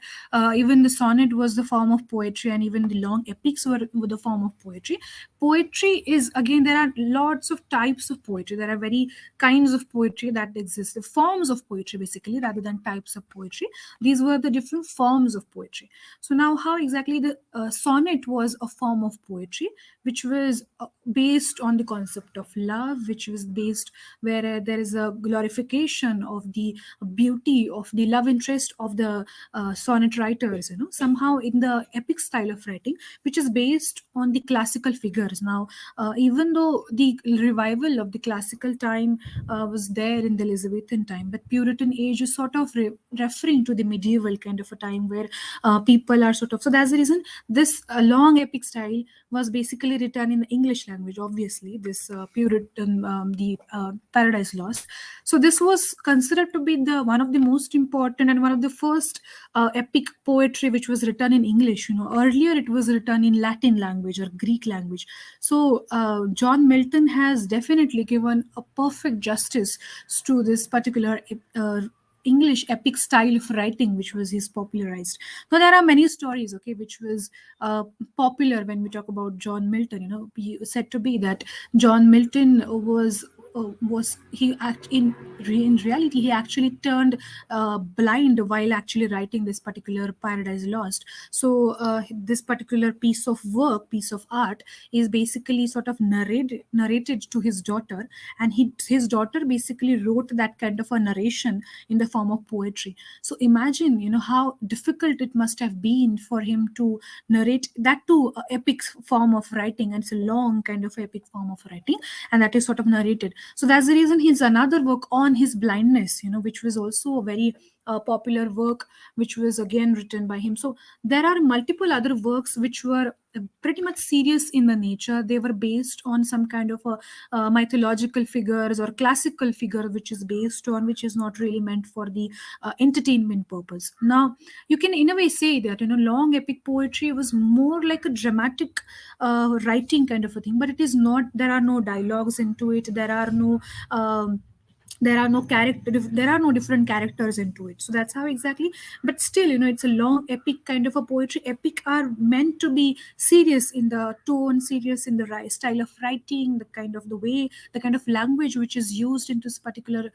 even the sonnet was the form of poetry, and even the long epics were the form of poetry. Poetry is, again, there are lots of types of poetry. There are very kinds of poetry that exist, the forms of poetry basically, rather than types of poetry. These were the different forms of poetry. So now, how exactly the sonnet was a form of poetry which was based on the concept of love, which was based where there is a glorification of the beauty of the love interest of the sonnet writers, somehow in the epic style of writing, which is based on the classical figures. Now even though the revival of the classical time was there in the Elizabethan time, but Puritan age is sort of referring to the medieval kind of a time where people are sort of, so that's the reason this long epic style was basically written in the English language. Obviously, this Puritan, the Paradise Lost. So this was considered to be the one of the most important and one of the first epic poetry which was written in English. Earlier it was written in Latin language or Greek language. So John Milton has definitely given a perfect justice to this particular English epic style of writing, which was his popularized. Now there are many stories, okay, which was popular when we talk about John Milton. Said to be that John Milton was he act in reality he actually turned blind while actually writing this particular Paradise Lost. So this particular piece of art is basically sort of narrated to his daughter, and his daughter basically wrote that kind of a narration in the form of poetry. So imagine, how difficult it must have been for him to narrate that to epic form of writing, and it's a long kind of epic form of writing, and that is sort of narrated. So that's the reason his another work on his blindness, which was also a very popular work, which was again written by him. So there are multiple other works which were pretty much serious in the nature. They were based on some kind of a mythological figures or classical figure, which is based on, which is not really meant for the entertainment purpose. Now you can in a way say that long epic poetry was more like a dramatic writing kind of a thing, but it is not. There are no dialogues into it. There are no character, there are no different characters into it. So that's how exactly. But still, it's a long epic kind of a poetry. Epic are meant to be serious in the tone, serious in the style of writing, the kind of the way, the kind of language which is used in this particular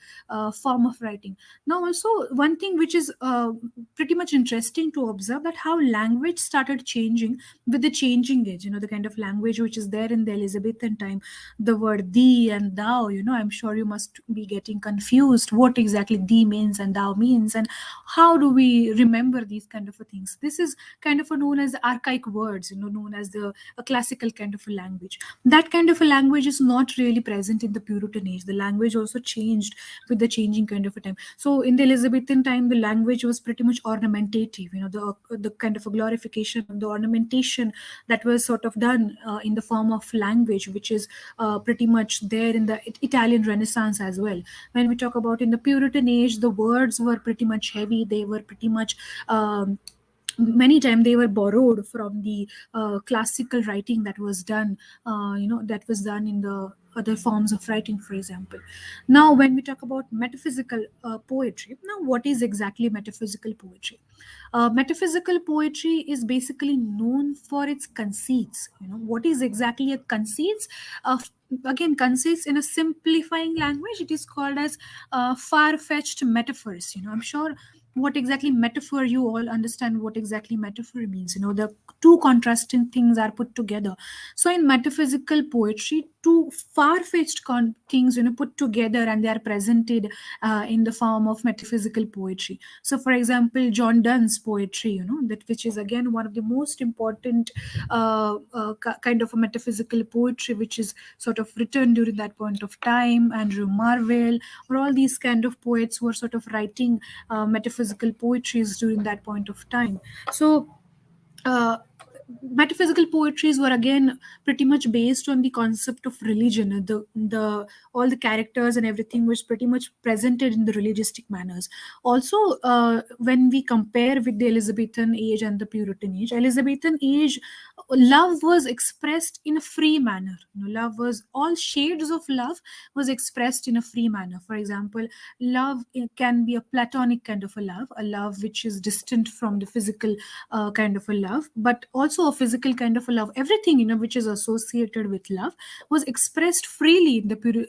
form of writing. Now also, one thing which is pretty much interesting to observe, that how language started changing with the changing age. The kind of language which is there in the Elizabethan time, the word thee and thou, I'm sure you must be getting confused what exactly thee means and thou means, and how do we remember these kind of things. This is kind of known as the archaic words, known as the a classical kind of a language. That kind of a language is not really present in the Puritan age. The language also changed with the changing kind of a time. So in the Elizabethan time, the language was pretty much ornamentative, the kind of a glorification of the ornamentation that was sort of done in the form of language, which is pretty much there in the Italian Renaissance as well. When we talk about in the Puritan age, the words were pretty much heavy. They were pretty much many times they were borrowed from the classical writing that was done that was done in the other forms of writing, for example. Now, when we talk about metaphysical poetry, now what is exactly metaphysical poetry? Metaphysical poetry is basically known for its conceits. What is exactly a conceits? Again, conceits in a simplifying language, it is called as far-fetched metaphors. I'm sure what exactly metaphor, you all understand what exactly metaphor means. The two contrasting things are put together. So in metaphysical poetry, two far-fetched things put together, and they are presented in the form of metaphysical poetry. So for example, John Donne's poetry, that which is again one of the most important kind of a metaphysical poetry, which is sort of written during that point of time. Andrew Marvell, or all these kind of poets who are sort of writing metaphysical poetries during that point of time. So uh, metaphysical poetries were again pretty much based on the concept of religion. The all the characters and everything was pretty much presented in the religioustic manners. Also, when we compare with the Elizabethan age and the Puritan age, Elizabethan age, love was expressed in a free manner. Love was, all shades of love was expressed in a free manner. For example, love can be a platonic kind of a love which is distant from the physical kind of a love, but also a physical kind of a love. Everything which is associated with love was expressed freely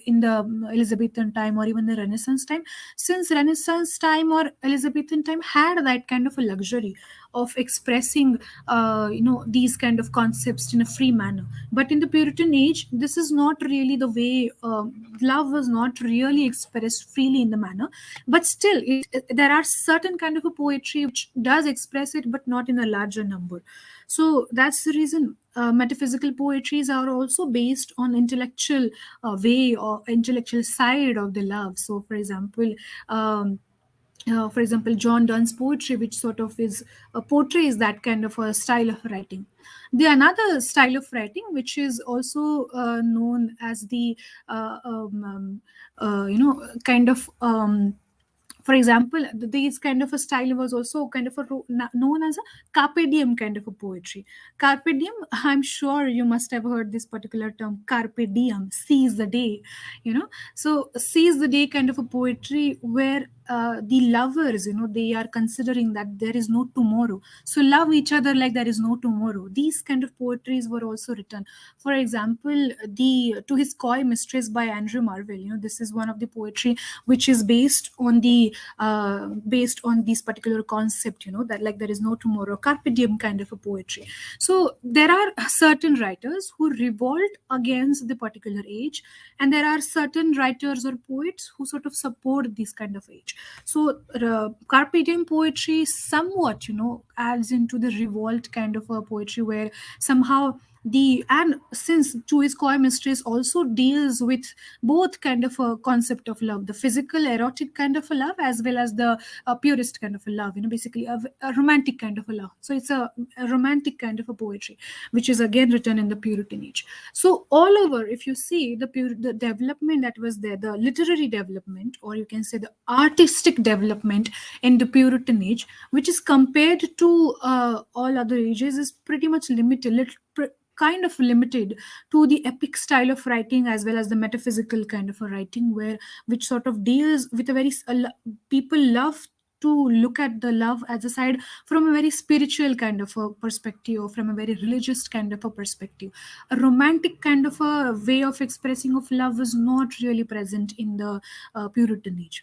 in the Elizabethan time, or even the Renaissance time, since Renaissance time or Elizabethan time had that kind of a luxury of expressing these kind of concepts in a free manner. But in the Puritan age, this is not really the way. Love was not really expressed freely in the manner, but still there are certain kind of a poetry which does express it, but not in a larger number. So that's the reason metaphysical poetries are also based on intellectual way or intellectual side of the love. So for example, John Donne's poetry, which sort of is portrays that kind of a style of writing. The another style of writing, which is also known as the kind of for example, these kind of a style was also kind of known as a carpe diem kind of a poetry. Carpe diem, I'm sure you must have heard this particular term, carpe diem, seize the day. So seize the day kind of a poetry where the lovers, they are considering that there is no tomorrow, so love each other like there is no tomorrow. These kind of poetries were also written. For example, the To His Coy Mistress by Andrew Marvell, this is one of the poetry which is based on this particular concept, that like there is no tomorrow, carpe diem kind of a poetry. So there are certain writers who revolt against the particular age, and there are certain writers or poets who sort of support this kind of age. So carpe diem poetry somewhat adds into the revolt kind of a poetry, where somehow and since To His Coy Mistress also deals with both kind of a concept of love, the physical erotic kind of a love, as well as the purist kind of a love, basically a romantic kind of a love. So it's a romantic kind of a poetry, which is again written in the Puritan age. So all over, if you see the development that was there, the literary development, or you can say the artistic development in the Puritan age, which is compared to all other ages, is pretty much kind of limited to the epic style of writing, as well as the metaphysical kind of a writing, which sort of deals with a very people love to look at the love as a side from a very spiritual kind of a perspective, or from a very religious kind of a perspective. A romantic kind of a way of expressing of love is not really present in the Puritan age.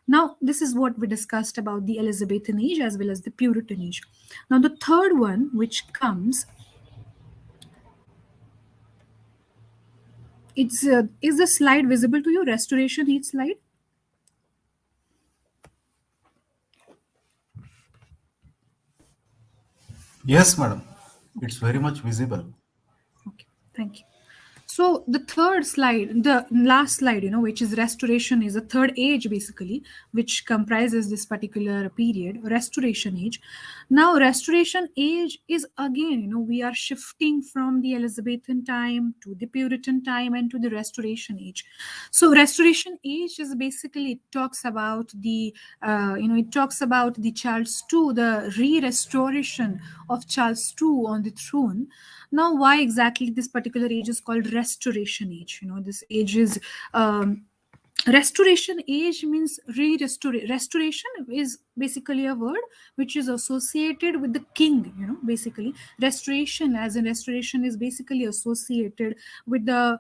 Now, this is what we discussed about the Elizabethan age as well as the Puritan age. Now, the third one, which comes, it's is the slide visible to you? Restoration age slide.
Yes, madam. It's very much visible.
Okay, thank you. So the third slide, the last slide, which is restoration, is a third age basically, which comprises this particular period, restoration age. Now, restoration age is again, we are shifting from the Elizabethan time to the Puritan time and to the restoration age. So restoration age is basically, it talks about the Charles II, the re-restoration of Charles II on the throne. Now, why exactly this particular age is called restoration restoration age. This age is restoration age means restoration is basically a word which is associated with the king. Basically restoration, as in restoration, is basically associated with the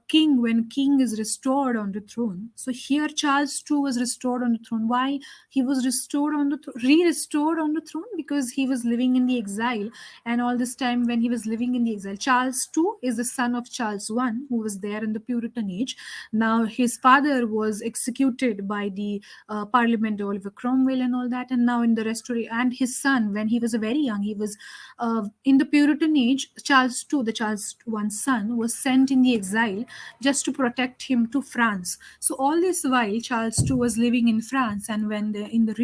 king, when king is restored on the throne. So here Charles II was restored on the throne. Why he was restored on the re-restored on the throne? Because he was living in the exile, and all this time when he was living in the exile, Charles II is the son of Charles I, who was there in the Puritan age. Now his father was executed by the Parliament, Oliver Cromwell and all that, and now in the restoration, and his son, when he was very young, he was in the Puritan age. Charles II, the Charles I's son, was sent in the exile just to protect him to France. So all this while Charles II was living in France, and when in the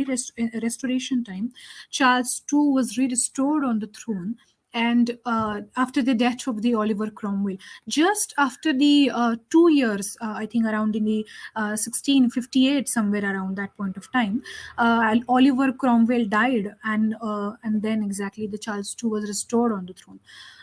restoration time, Charles II was restored on the throne. And after the death of the Oliver Cromwell, just after the 2 years, I think around in the 1658, somewhere around that point of time, Oliver Cromwell died, and then exactly the Charles II was restored on the throne.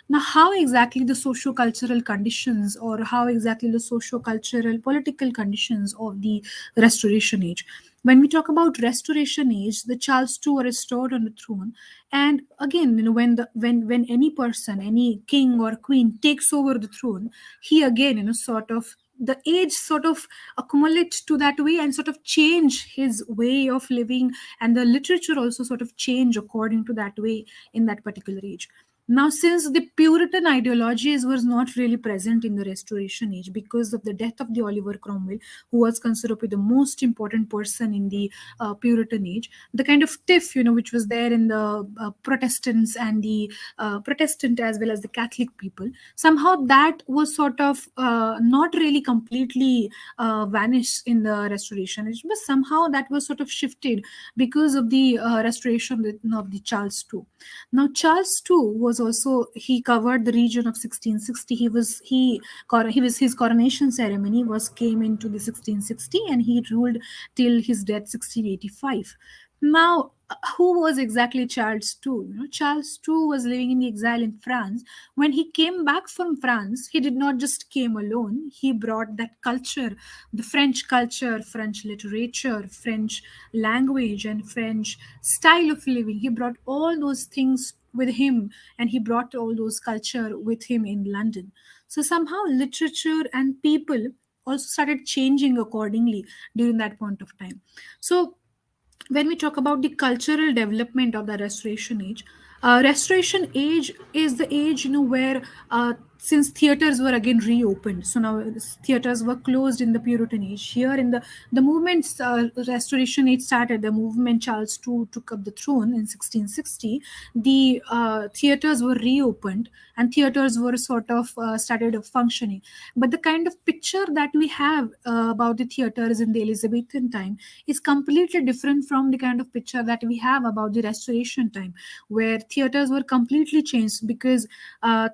Now, how exactly the socio-cultural conditions, or how exactly the socio-cultural political conditions of the Restoration Age? When we talk about Restoration Age, the Charles II were restored on the throne, and again, when any person, any king or queen takes over the throne, he again, sort of the age sort of accumulate to that way and sort of change his way of living, and the literature also sort of change according to that way in that particular age. Now, since the Puritan ideologies was not really present in the Restoration Age because of the death of the Oliver Cromwell, who was considered to be the most important person in the Puritan Age, the kind of tiff, which was there in the Protestants and the Protestant as well as the Catholic people, somehow that was sort of not really completely vanished in the Restoration Age, but somehow that was sort of shifted because of the restoration of the Charles II. Now, Charles II was also, he covered the region of 1660. His coronation ceremony was came into the 1660, and he ruled till his death 1685. Now, who was exactly Charles II? Charles II was living in exile in France. When he came back from France, he did not just came alone. He brought that culture, the French culture, French literature, French language, and French style of living. He brought all those things with him, and he brought all those culture with him in London. So somehow literature and people also started changing accordingly during that point of time. So when we talk about the cultural development of the Restoration Age is the age, where since theaters were again reopened, so now theaters were closed in the Puritan Age. Here in the movement, Restoration Age started, the movement Charles II took up the throne in 1660. The theaters were reopened, and theaters were sort of started functioning. But the kind of picture that we have about the theaters in the Elizabethan time is completely different from the kind of picture that we have about the Restoration time, where theaters were completely changed. Because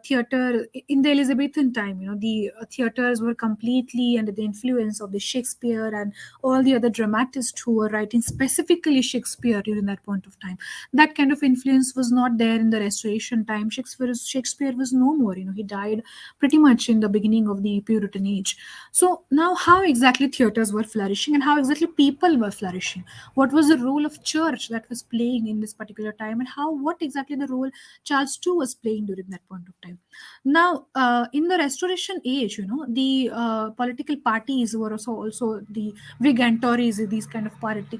theater in the Elizabethan time, the theaters were completely under the influence of the Shakespeare and all the other dramatists who were writing specifically Shakespeare during that point of time. That kind of influence was not there in the Restoration time. Shakespeare was no more. He died pretty much in the beginning of the Puritan Age. So now, how exactly theaters were flourishing, and how exactly people were flourishing? What was the role of church that was playing in this particular time, and what exactly the role Charles II was playing during that point of time? Now, in the Restoration Age, the political parties were also the Whig and Tories. These kind of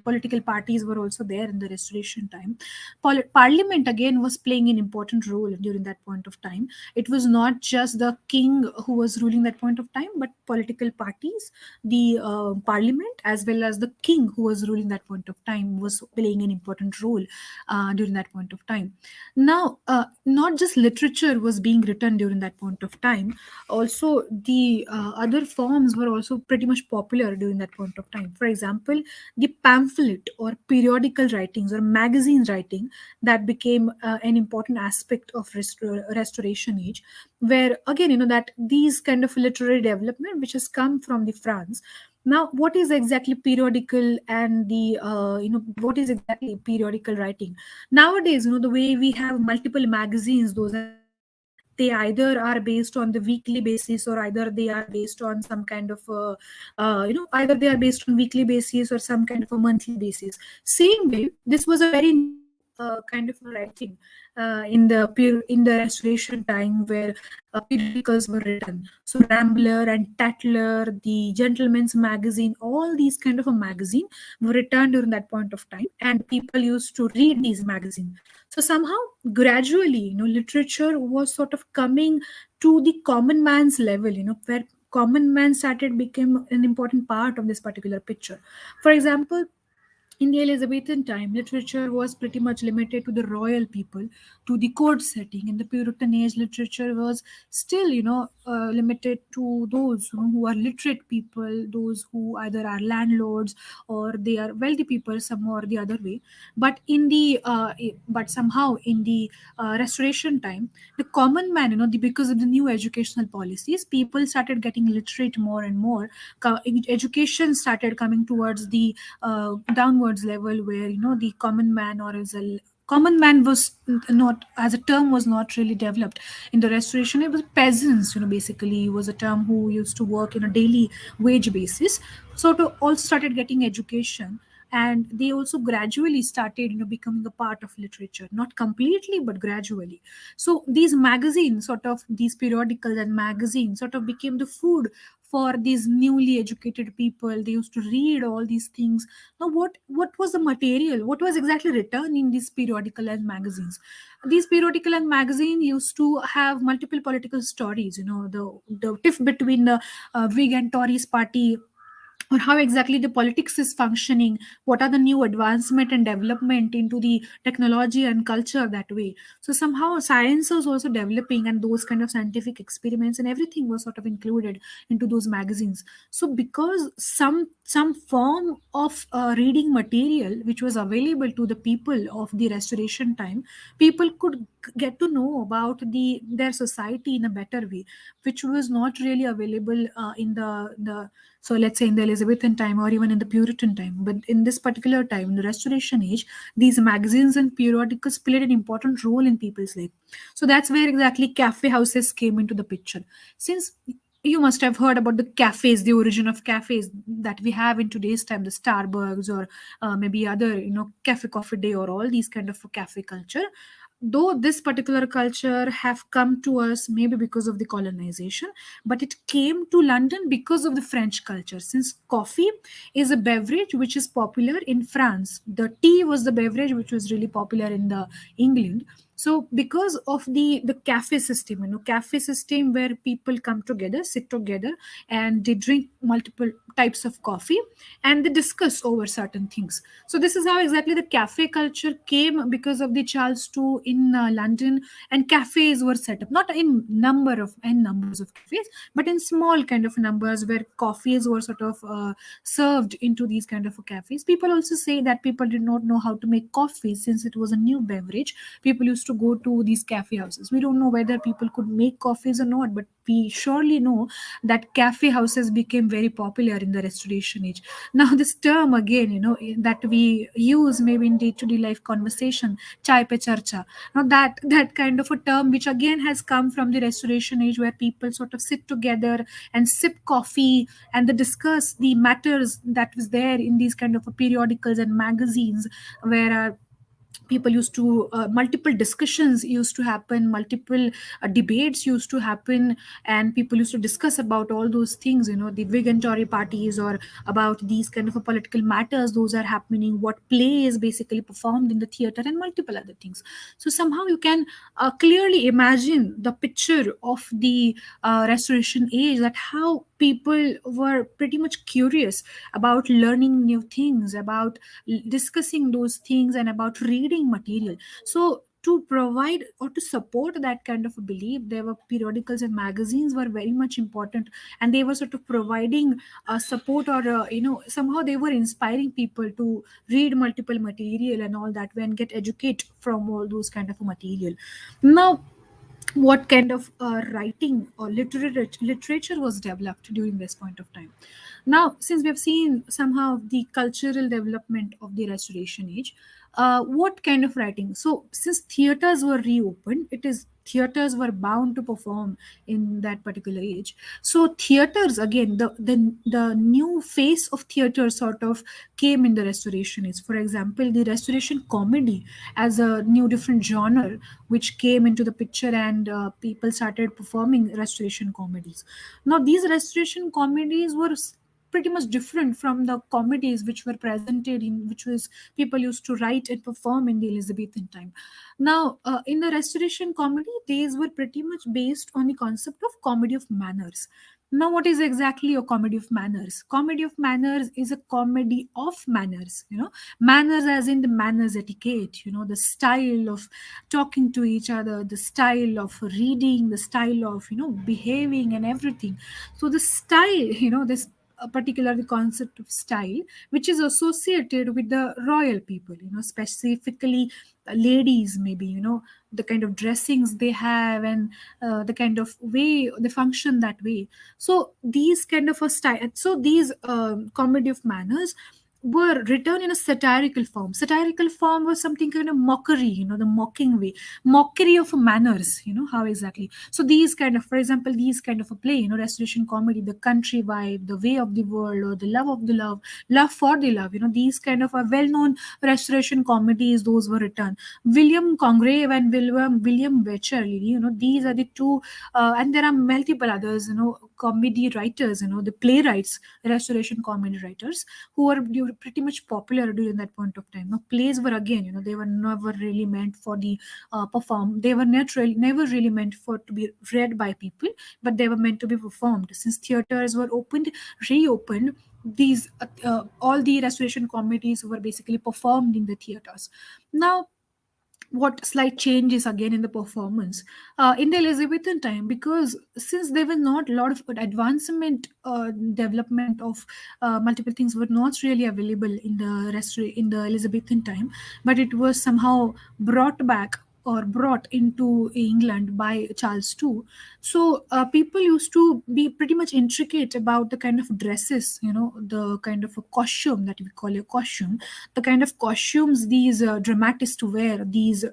political parties were also there in the Restoration time. Parliament again was playing an important role during that point of time. It was not just the king who was ruling that point of time, but political parties, the parliament, as well as the king who was ruling that point of time, was playing an important role during that point of time. Now, not just literature was being written during that point of time, also the other forms were also pretty much popular during that point of time. For example, the pamphlet or periodical writings or magazine writing, that became an important aspect of Restoration Age, where again, that these kind of literary development which has come from the France. Now, what is exactly periodical, and the what is exactly periodical writing? Nowadays, the way we have multiple magazines, those are they either are based on the weekly basis, or either they are based on some kind of either they are based on weekly basis or some kind of a monthly basis. Same way, this was a very new kind of a writing in the Restoration time, where periodicals were written. So Rambler and Tatler, the Gentleman's Magazine, all these kind of a magazine were written during that point of time, and people used to read these magazines. So somehow, gradually, literature was sort of coming to the common man's level, where common man started became an important part of this particular picture. For example, in the Elizabethan time, literature was pretty much limited to the royal people, to the court setting. In the Puritan age, literature was still, limited to those who are literate people, those who either are landlords or they are wealthy people, some or the other way. But somehow in the Restoration time, the common man, because of the new educational policies, people started getting literate more and more. Education started coming towards the downwards level, where the common man, or as a common man was not, as a term, was not really developed in the Restoration. It was peasants, basically was a term who used to work in a daily wage basis, so to also started getting education. And they also gradually started becoming a part of literature, not completely but gradually. So these magazines, sort of these periodicals and magazines, sort of became the food for these newly educated people. They used to read all these things. Now, what was the material, what was exactly written in these periodical and magazines? These periodical and magazine used to have multiple political stories, the tiff between the Whig and Tories party, or how exactly the politics is functioning, what are the new advancement and development into the technology and culture that way. So somehow science was also developing, and those kind of scientific experiments and everything was sort of included into those magazines. So because some form of reading material which was available to the people of the Restoration time, people could get to know about their society in a better way, which was not really available in the so let's say in the Elizabethan time or even in the Puritan time. But in this particular time, in the Restoration age, these magazines and periodicals played an important role in people's life. So that's where exactly cafe houses came into the picture. Since you must have heard about the cafes, the origin of cafes that we have in today's time, the Starbucks, or maybe other, cafe coffee day, or all these kind of cafe culture. Though this particular culture have come to us maybe because of the colonization, but it came to London because of the French culture. Since coffee is a beverage which is popular in France, the tea was the beverage which was really popular in the England. So because of the cafe system, cafe system where people come together, sit together, and they drink multiple types of coffee, and they discuss over certain things. So this is how exactly the cafe culture came, because of the Charles II in London. And cafes were set up not in numbers of cafes, but in small kind of numbers, where coffees were sort of served into these kind of cafes. People also say that people did not know how to make coffee, since it was a new beverage. People used to go to these cafe houses. We don't know whether people could make coffees or not, but we surely know that cafe houses became very popular in the Restoration age. Now this term again, that we use maybe in day-to-day life conversation, chai pe charcha. Now that kind of a term, which again has come from the Restoration age, where people sort of sit together and sip coffee, and they discuss the matters that was there in these kind of periodicals and magazines, where people used to multiple discussions used to happen, multiple debates used to happen, and people used to discuss about all those things, the Whig and Tory parties, or about these kind of political matters those are happening, what play is basically performed in the theater, and multiple other things. So somehow you can clearly imagine the picture of the Restoration age, that how people were pretty much curious about learning new things, about discussing those things, and about reading material. So to provide or to support that kind of a belief, there were periodicals and magazines were very much important, and they were sort of providing support, or somehow they were inspiring people to read multiple material and all that way, and get educate from all those kind of material. Now, what kind of writing or literature was developed during this point of time? Now, since we have seen somehow the cultural development of the Restoration Age, what kind of writing? So, since theaters were reopened, it is theaters were bound to perform in that particular age. So, theaters again, the new face of theater sort of came in the Restoration Age. For example, the Restoration comedy as a new different genre which came into the picture, and people started performing Restoration comedies. Now, these Restoration comedies were pretty much different from the comedies which were presented in which was people used to write and perform in the Elizabethan time. Now, in the Restoration comedy, these were pretty much based on the concept of comedy of manners. Now, what is exactly a comedy of manners? Comedy of manners is a comedy of manners, manners as in the manners etiquette, the style of talking to each other, the style of reading, the style of, behaving and everything. So the style, this particular the concept of style which is associated with the royal people, specifically ladies, maybe, the kind of dressings they have, and the kind of way they function that way. So these kind of a style, so these comedy of manners were written in a satirical form. Satirical form was something kind of mockery, the mocking way, mockery of manners, how exactly. So these kind of, for example, these kind of a play, Restoration comedy, the country vibe, the way of the world, or the love of the love, love for the love, these kind of a well-known Restoration comedies, those were written. William Congreve and William Wycherley, these are the two, and there are multiple others, comedy writers, the playwrights, Restoration comedy writers, who were pretty much popular during that point of time. Now, plays were again, they were never really meant for the perform. They were never really meant for to be read by people, but they were meant to be performed. Since theaters were reopened, these all the Restoration comedies were basically performed in the theaters. Now, what slight changes again in the performance in the Elizabethan time, because since there was not a lot of advancement, development of multiple things were not really available in in the Elizabethan time, but it was somehow brought back or brought into England by Charles II. So people used to be pretty much intricate about the kind of dresses, the kind of a costume that we call a costume, the kind of costumes these dramatists wear, these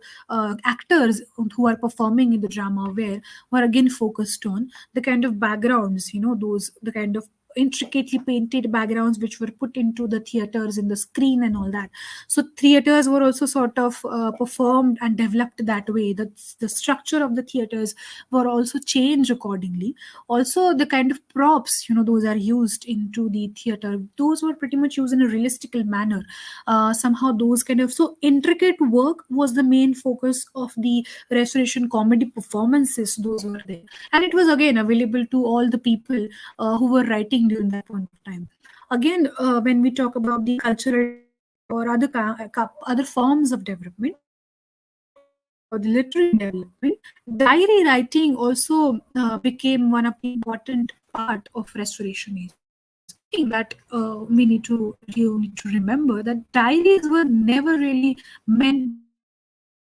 actors who are performing in the drama wear, were again focused on the kind of backgrounds, those the kind of intricately painted backgrounds which were put into the theaters in the screen and all that. So theaters were also sort of performed and developed that way. The structure of the theaters were also changed accordingly. Also, the kind of props, those are used into the theater, those were pretty much used in a realistical manner. Somehow those kind of, so intricate work was the main focus of the Restoration comedy performances, those were there, and it was again available to all the people who were writing during that point of time. Again, when we talk about the cultural development or other forms of development, or the literary development, diary writing also became one of the important part of Restoration Age. One thing that you need to remember, that diaries were never really meant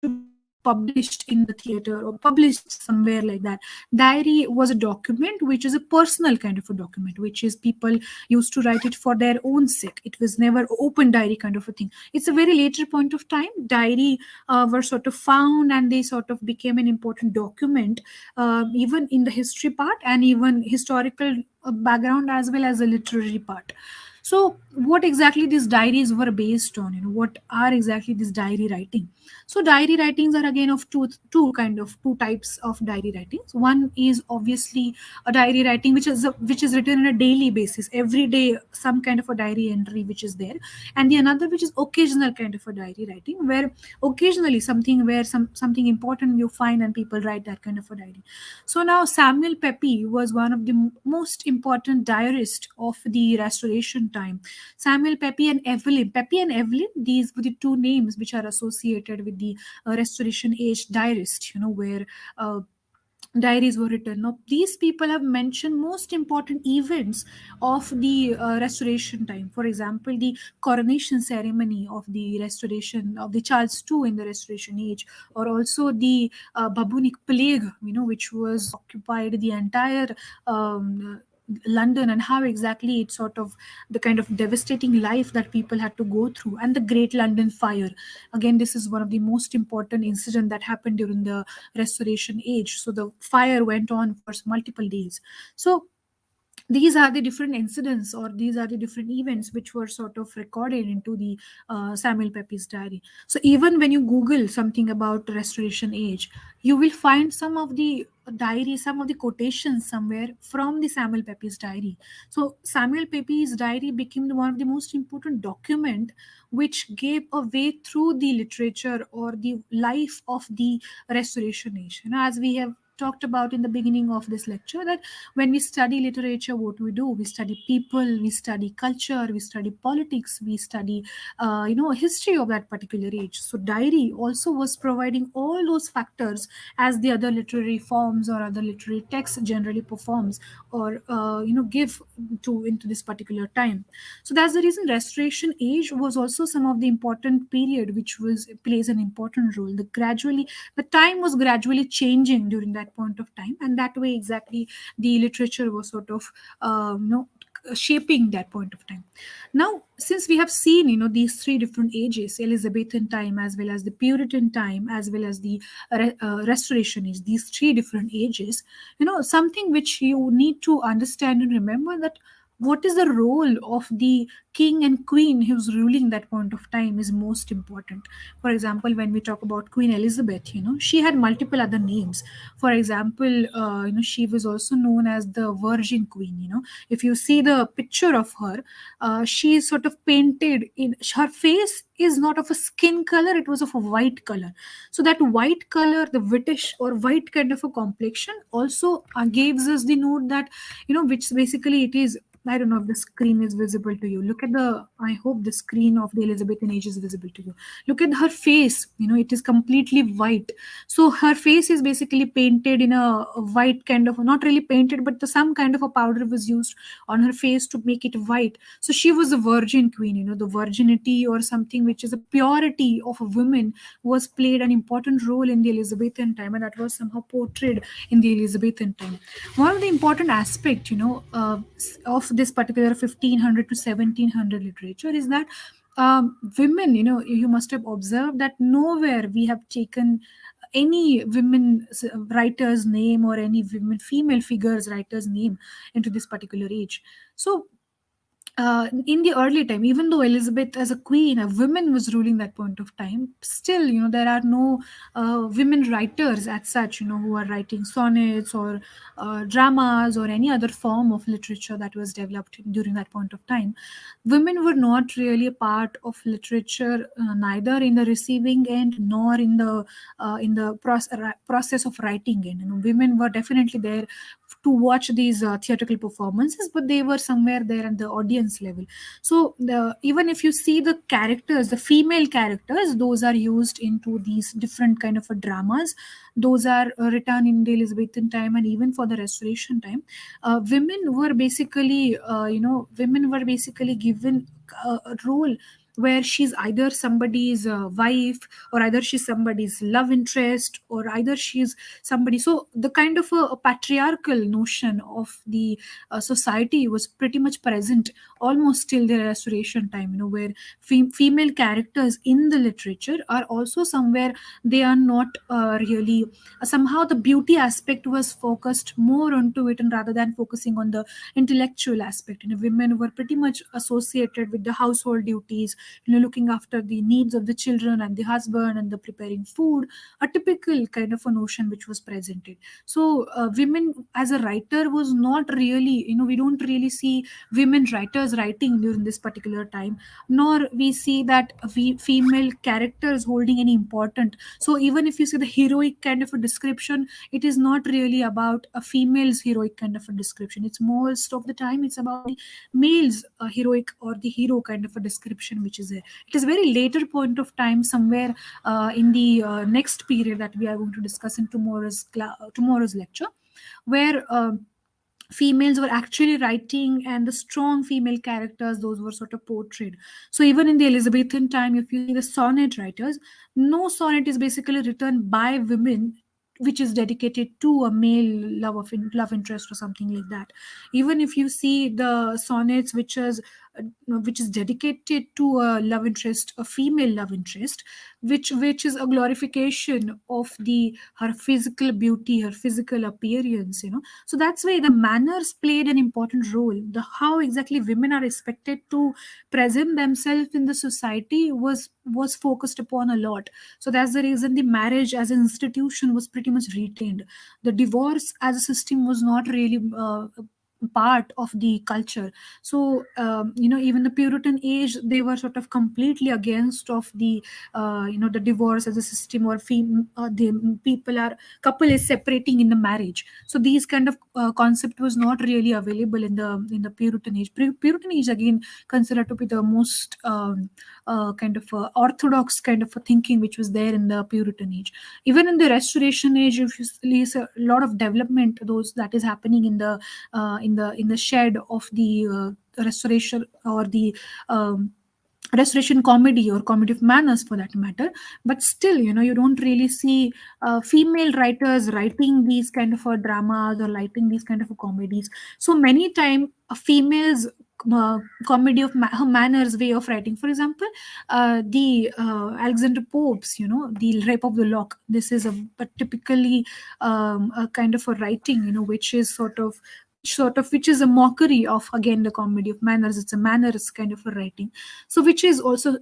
to be published in the theater or published somewhere like that. Diary was a document which is a personal kind of a document, which is people used to write it for their own sake. It was never open diary kind of a thing. It's a very later point of time. Diary were sort of found, and they sort of became an important document, even in the history part and even historical background as well as the literary part. So what exactly these diaries were based on, what are exactly this diary writing? So diary writings are again of two types of diary writings. One is obviously a diary writing which is written on a daily basis, every day some kind of a diary entry which is there, and the another which is occasional kind of a diary writing, where occasionally something important you find and people write that kind of a diary. So now Samuel Pepys was one of the most important diarists of the Restoration time. Samuel Pepys and Evelyn. Pepys and Evelyn, these were the two names which are associated with the Restoration Age diarist, where diaries were written. Now, these people have mentioned most important events of the Restoration time. For example, the coronation ceremony of the Restoration of the Charles II in the Restoration Age, or also the bubonic plague, which was occupied the entire London, and how exactly it's sort of the kind of devastating life that people had to go through, and the Great London Fire. Again, this is one of the most important incident that happened during the Restoration Age. So the fire went on for multiple days. So these are the different incidents, or these are the different events which were sort of recorded into the Samuel Pepys diary. So even when you Google something about Restoration Age, you will find some of the diary, some of the quotations somewhere from the Samuel Pepys diary. So Samuel Pepys diary became one of the most important document which gave a way through the literature or the life of the Restoration Age. As we have talked about in the beginning of this lecture, that when we study literature, what we do, we study people, we study culture, we study politics, we study history of that particular age. So diary also was providing all those factors as the other literary forms or other literary texts generally performs, or give to into this particular time. So that's the reason Restoration Age was also some of the important period which was plays an important role. The time was gradually changing during that point of time, and that way exactly the literature was sort of shaping that point of time. Now, since we have seen these three different ages, Elizabethan time as well as the Puritan time as well as the Restoration Age, these three different ages, something which you need to understand and remember, that what is the role of the king and queen who's ruling that point of time is most important. For example, when we talk about Queen Elizabeth, she had multiple other names. For example, she was also known as the Virgin Queen. If you see the picture of her, she is sort of painted in, her face is not of a skin color, it was of a white color. So that white color, the whitish or white kind of a complexion, also gives us the note that, which basically it is. I don't know if the screen is visible to you. Look at I hope the screen of the Elizabethan age is visible to you. Look at her face. It is completely white. So her face is basically painted in a white kind of, not really painted, but some kind of a powder was used on her face to make it white. So she was a virgin queen. The virginity or something which is a purity of a woman was played an important role in the Elizabethan time, and that was somehow portrayed in the Elizabethan time. One of the important aspect, of this particular 1500 to 1700 literature is that women, you must have observed that nowhere we have taken any women writer's name or any women female figures writer's name into this particular age. So in the early time, even though Elizabeth as a queen, a woman was ruling that point of time, still, there are no women writers as such, who are writing sonnets or dramas or any other form of literature that was developed during that point of time. Women were not really a part of literature, neither in the receiving end nor in the process of writing end. Women were definitely there to watch these theatrical performances, but they were somewhere there at the audience level. So even if you see the characters, the female characters, those are used into these different kind of dramas. Those are written in the Elizabethan time and even for the Restoration time. Women were basically given a role where she's either somebody's wife, or either she's somebody's love interest, or either she's somebody. So the kind of a patriarchal notion of the society was pretty much present almost till the Restoration time, where female characters in the literature are also somewhere, they are not really somehow the beauty aspect was focused more onto it, and rather than focusing on the intellectual aspect, women were pretty much associated with the household duties, looking after the needs of the children and the husband and the preparing food, a typical kind of a notion which was presented. So women as a writer was not really, we don't really see women writers writing during this particular time, nor we see that female characters holding any important. So even if you see the heroic kind of a description, it is not really about a female's heroic kind of a description. It's most of the time it's about the male's heroic or the hero kind of a description which is there. It is very later point of time, somewhere in the next period that we are going to discuss in tomorrow's lecture, where females were actually writing, and the strong female characters, those were sort of portrayed. So even in the Elizabethan time, if you see the sonnet writers, no sonnet is basically written by women which is dedicated to a male love interest or something like that. Even if you see the sonnets which is dedicated to a love interest, a female love interest, which is a glorification of the her physical beauty, her physical appearance, so that's why the manners played an important role. The how exactly women are expected to present themselves in the society was focused upon a lot. So that's the reason the marriage as an institution was pretty much retained. The divorce as a system was not really part of the culture. So even the Puritan age, they were sort of completely against of the the divorce as a system, or the people are couple is separating in the marriage. So these kind of concept was not really available in the Puritan age. Puritan age again considered to be the most kind of orthodox kind of a thinking which was there in the Puritan age. Even in the Restoration age, if you see a lot of development those that is happening in the shed of the restoration, or the restoration comedy or comedy of manners for that matter. But still, you don't really see female writers writing these kind of dramas or writing these kind of comedies. So many time females comedy of her manners way of writing, for example, the Alexander Pope's, the Rape of the Lock. This is a typically a kind of a writing, which is which is a mockery of, again, the comedy of manners. It's a manners kind of a writing. So which is also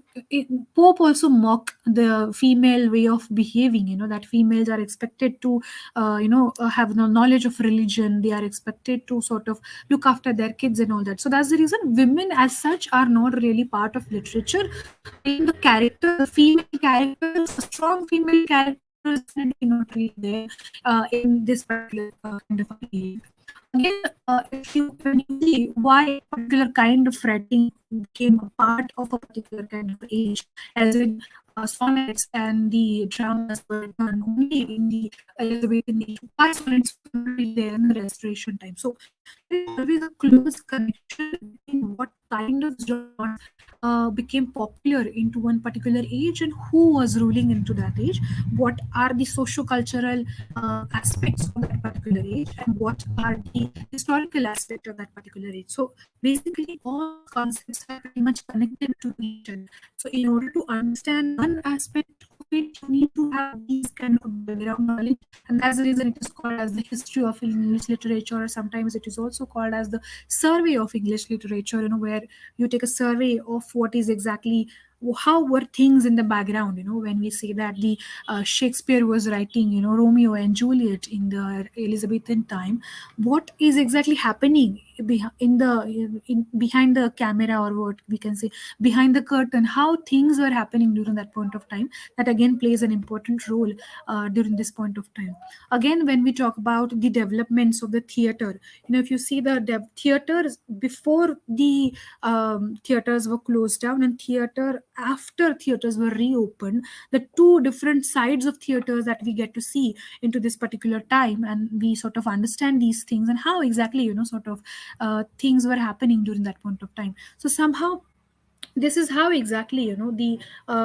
Pope also mock the female way of behaving, that females are expected to have no knowledge of religion. They are expected to sort of look after their kids and all that. So that's the reason women as such are not really part of literature. Even the character, the female characters, a strong female character is definitely not really there in this particular kind of a period. Again, if you when you see why a particular kind of writing became a part of a particular kind of age, as in sonnets and the dramas were done only in the Elizabethan age. Why sonnets were not really there in the Restoration time? So there is always a close connection between what kind of genre became popular into one particular age and who was ruling into that age, what are the socio-cultural aspects of that particular age, and what are the historical aspect of that particular age. So basically all these concepts are pretty much connected to each other. So in order to understand one aspect of it, you need to have these kind of background knowledge, and that's the reason it is called as the history of English literature, or sometimes it is also called as the survey of English literature, where you take a survey of what is exactly how were things in the background. When we say that the Shakespeare was writing Romeo and Juliet in the Elizabethan time, what is exactly happening behind the camera, or what we can say behind the curtain, how things were happening during that point of time, that again plays an important role during this point of time. Again, when we talk about the developments of the theater, if you see the theaters before the theaters were closed down, and theater after theaters were reopened, the two different sides of theaters that we get to see into this particular time, and we sort of understand these things and how exactly sort of things were happening during that point of time. So somehow this is how exactly the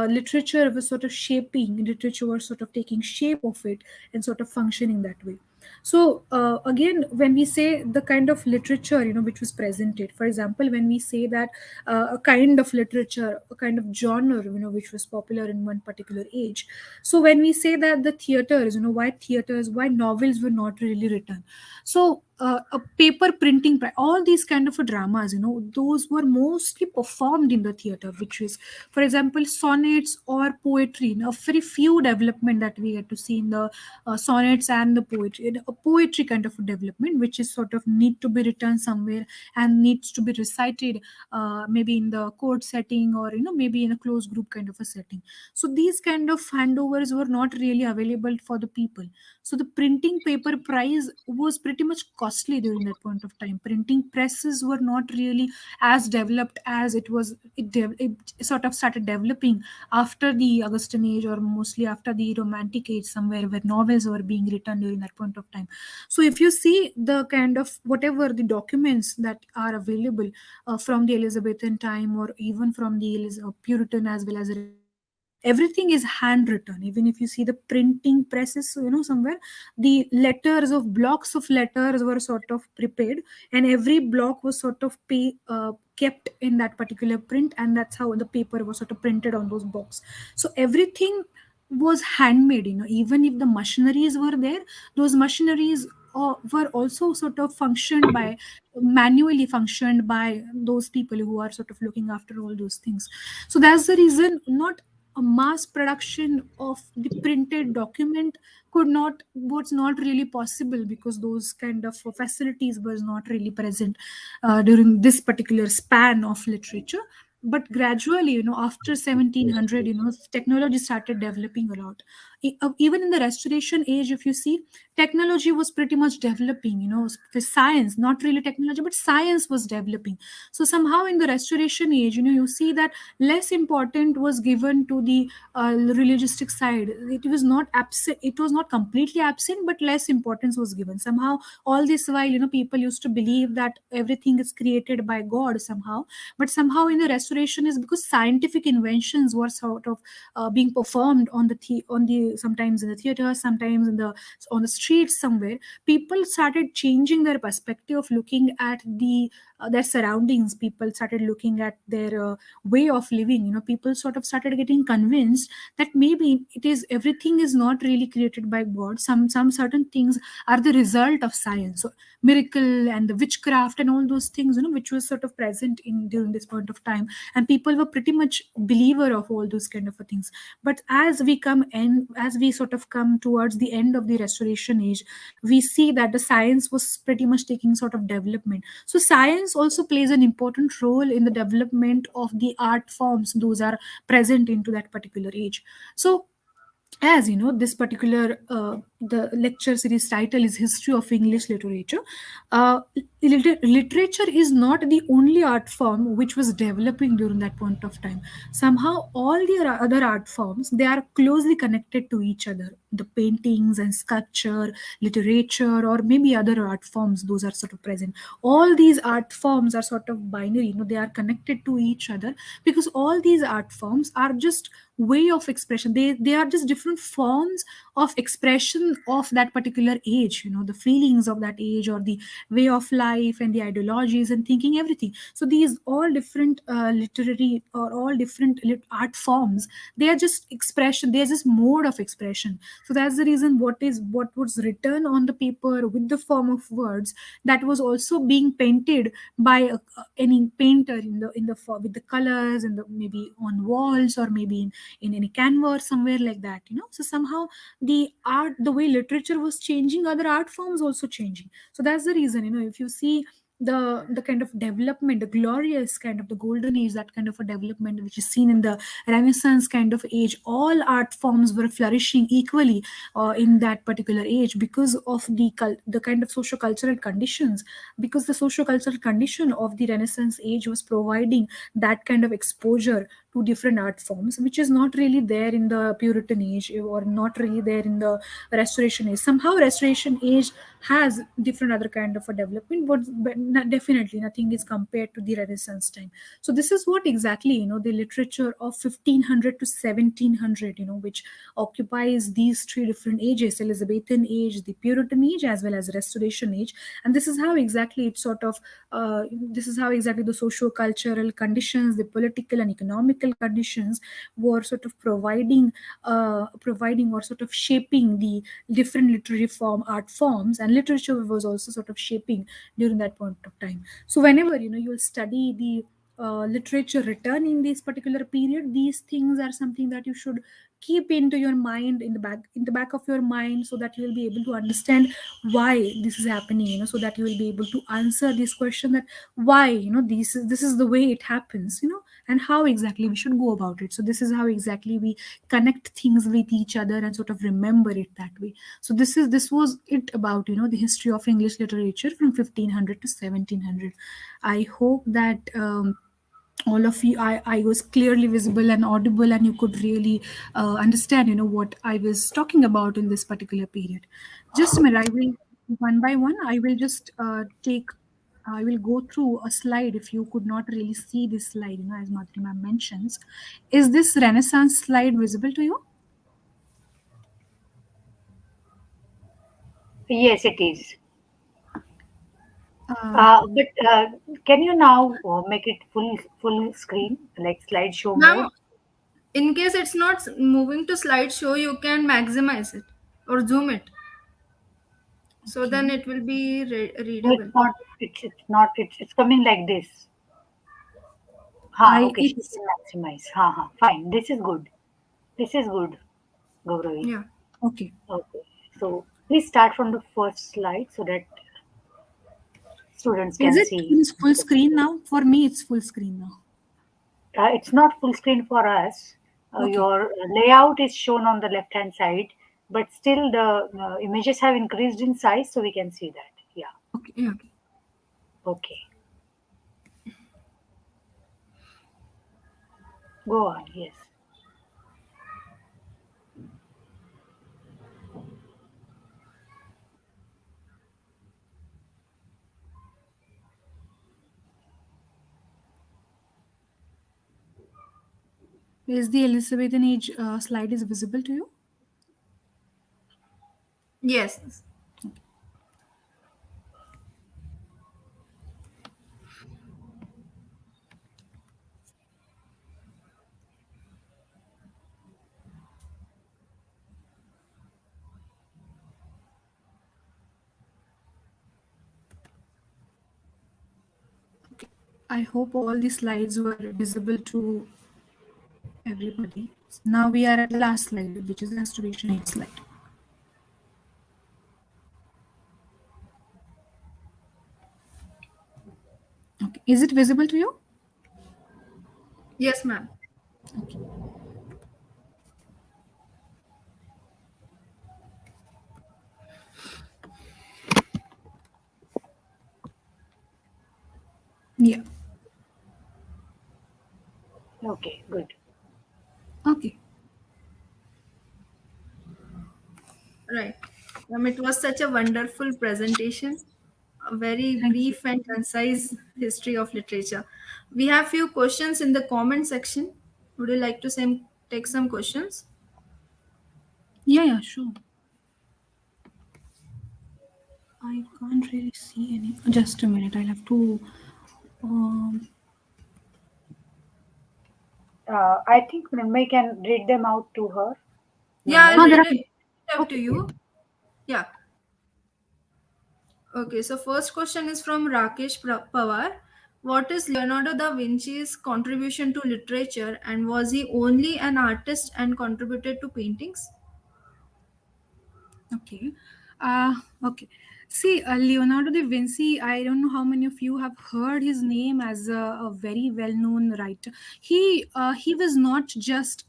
literature was sort of shaping, literature was sort of taking shape of it and sort of functioning that way. So again, when we say the kind of literature which was presented, for example, when we say that a kind of literature, a kind of genre which was popular in one particular age. So when we say that the theaters, why novels were not really written. So a paper printing, all these kind of dramas, those were mostly performed in the theater, which is, for example, sonnets or poetry. A very few development that we get to see in the sonnets and the poetry, a poetry kind of a development, which is sort of need to be written somewhere and needs to be recited, maybe in the court setting, or maybe in a closed group kind of a setting. So these kind of handovers were not really available for the people. So the printing paper price was pretty much costly during that point of time. Printing presses were not really as developed as it sort of started developing after the Augustan age, or mostly after the Romantic age, somewhere where novels were being written during that point of time. So if you see the kind of whatever the documents that are available from the Elizabethan time, or even from the Puritan as well as everything is handwritten. Even if you see the printing presses, somewhere the letters of blocks of letters were sort of prepared, and every block was sort of kept in that particular print, and that's how the paper was sort of printed on those blocks. So everything was handmade. Even if the machineries were there, those machineries were also sort of functioned by manually functioned by those people who are sort of looking after all those things. So that's the reason not a mass production of the printed document could not was not really possible, because those kind of facilities was not really present during this particular span of literature. But gradually, after 1700, technology started developing a lot. Even in the restoration age, if you see, technology was pretty much developing, for science, not really technology, but science was developing. So somehow in the restoration age, you see that less important was given to the religioustic side. It was not absent, it was not completely absent, but less importance was given. Somehow all this while, people used to believe that everything is created by God somehow. But somehow in the restoration is because scientific inventions were sort of being performed on on the sometimes in the theater, sometimes in the on the streets somewhere. People started changing their perspective of looking at their surroundings. People started looking at their way of living. People sort of started getting convinced that maybe it is everything is not really created by God. Some certain things are the result of science. So miracle and the witchcraft and all those things, which was sort of present in during this point of time, and people were pretty much believer of all those kind of things. But as we sort of come towards the end of the restoration age, we see that the science was pretty much taking sort of development. So science also plays an important role in the development of the art forms those are present into that particular age. So as you know, this particular the lecture series title is History of English Literature. Literature is not the only art form which was developing during that point of time. Somehow all the other art forms, they are closely connected to each other. The paintings and sculpture, literature, or maybe other art forms, those are sort of present. All these art forms are sort of binary, they are connected to each other, because all these art forms are just way of expression. They are just different forms of expression of that particular age, the feelings of that age, or the way of life and the ideologies and thinking, everything. So these all different literary or all different art forms, they are just expression, they are just mode of expression. So that's the reason what was written on the paper with the form of words, that was also being painted by any painter with the colors, and maybe on walls, or maybe in any canvas somewhere like that. So somehow the way literature was changing, other art forms also changing. So that's the reason, if you see the kind of development, the glorious kind of the golden age, that kind of a development which is seen in the Renaissance kind of age, all art forms were flourishing equally in that particular age, because of the kind of socio-cultural conditions. Because the socio-cultural condition of the Renaissance age was providing that kind of exposure to different art forms, which is not really there in the Puritan age, or not really there in the Restoration age. Somehow Restoration age has different other kind of a development, but definitely nothing is compared to the Renaissance time. So this is what exactly, the literature of 1500 to 1700, which occupies these three different ages: Elizabethan age, the Puritan age, as well as Restoration age. And this is how exactly it sort of this is how exactly the socio-cultural conditions, the political and economical conditions were sort of providing or sort of shaping the different literary art forms, and literature was also sort of shaping during that point of time. So whenever you'll study the literature written in this particular period, these things are something that you should keep into your mind, in the back of your mind, so that you will be able to understand why this is happening, so that you will be able to answer this question, that why, this is the way it happens, and how exactly we should go about it. So this is how exactly we connect things with each other and sort of remember it that way. So this was it about, the history of English literature from 1500 to 1700. I hope that all of you, I was clearly visible and audible, and you could really understand, what I was talking about in this particular period. Just a minute, I will, one by one, I will just take I will go through a slide if you could not really see this slide, as Madhuri ma'am mentions. Is this Renaissance slide visible to you?
Yes, it is.
Uh,
But can you now make it full screen, like slideshow
Ma'am,
mode?
in case it's not moving to slideshow, you can maximize it or zoom it. So then
okay.
it will be
No,
readable.
it's not. It's not. It's coming like this. Okay. She
It's
can maximize. Fine. This is good. This is good, Gauravi.
Yeah.
okay.
Okay. So please start from the first slide so that students
Is
can
it
see.
in full screen now? For me, it's full screen now.
It's not full screen for us.
Okay.
Your layout is shown on the left hand side, but still the images have increased in size, so we can see that. Yeah.
Okay.
Yeah.
Okay. Go on. Yes.
Is the Elizabethan age slide is visible to you?
Yes.
I hope all the slides were visible to everybody. Now we are at the last slide, which is the masturbation age slide. Okay. Is it visible to you?
Yes, ma'am.
Okay. Yeah.
Okay. Good.
Okay.
Right. It was such a wonderful presentation, a very
Thank you.
brief and concise history of literature. We have few questions in the comment section. Would you like to take some questions?
Yeah, yeah, sure. I can't really see any. Just a minute. I'll have to. Um,
I think Mrinmay can read them out to her.
Yeah, I'll
Mrinmay.
there
read
are.
it out to
Okay.
you. Yeah. Okay, so first question is from Rakesh Pawar. What is Leonardo da Vinci's contribution to literature, and was he only an artist and contributed to paintings?
Okay. Uh, okay. See, Leonardo da Vinci, I don't know how many of you have heard his name as a very well-known writer. He was not just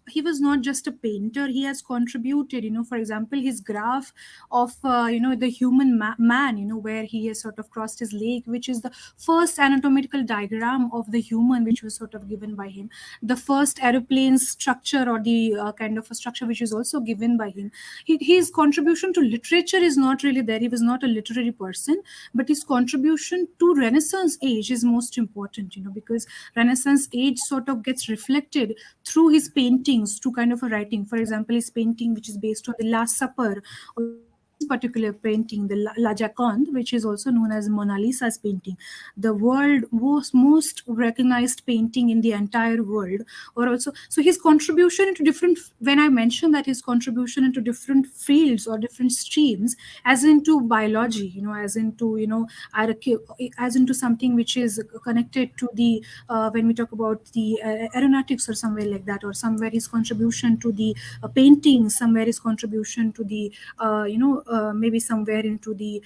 a painter. He has contributed, for example, his graph of the human man, where he has sort of crossed his leg, which is the first anatomical diagram of the human, which was sort of given by him. The first aeroplane structure, or the kind of a structure which is also given by him. His contribution to literature is not really there. He was not a literary person, but his contribution to Renaissance age is most important, because Renaissance age sort of gets reflected through his paintings to kind of a writing. For example, his painting which is based on the Last Supper, or this particular painting, the La Joconde, which is also known as Mona Lisa's painting, the world most recognized painting in the entire world. Or also, so his contribution into different, when I mentioned that his contribution into different fields or different streams, as into biology, as into as into something which is connected to the when we talk about the aeronautics or somewhere like that, or somewhere his contribution to the painting, somewhere his contribution to the maybe somewhere into the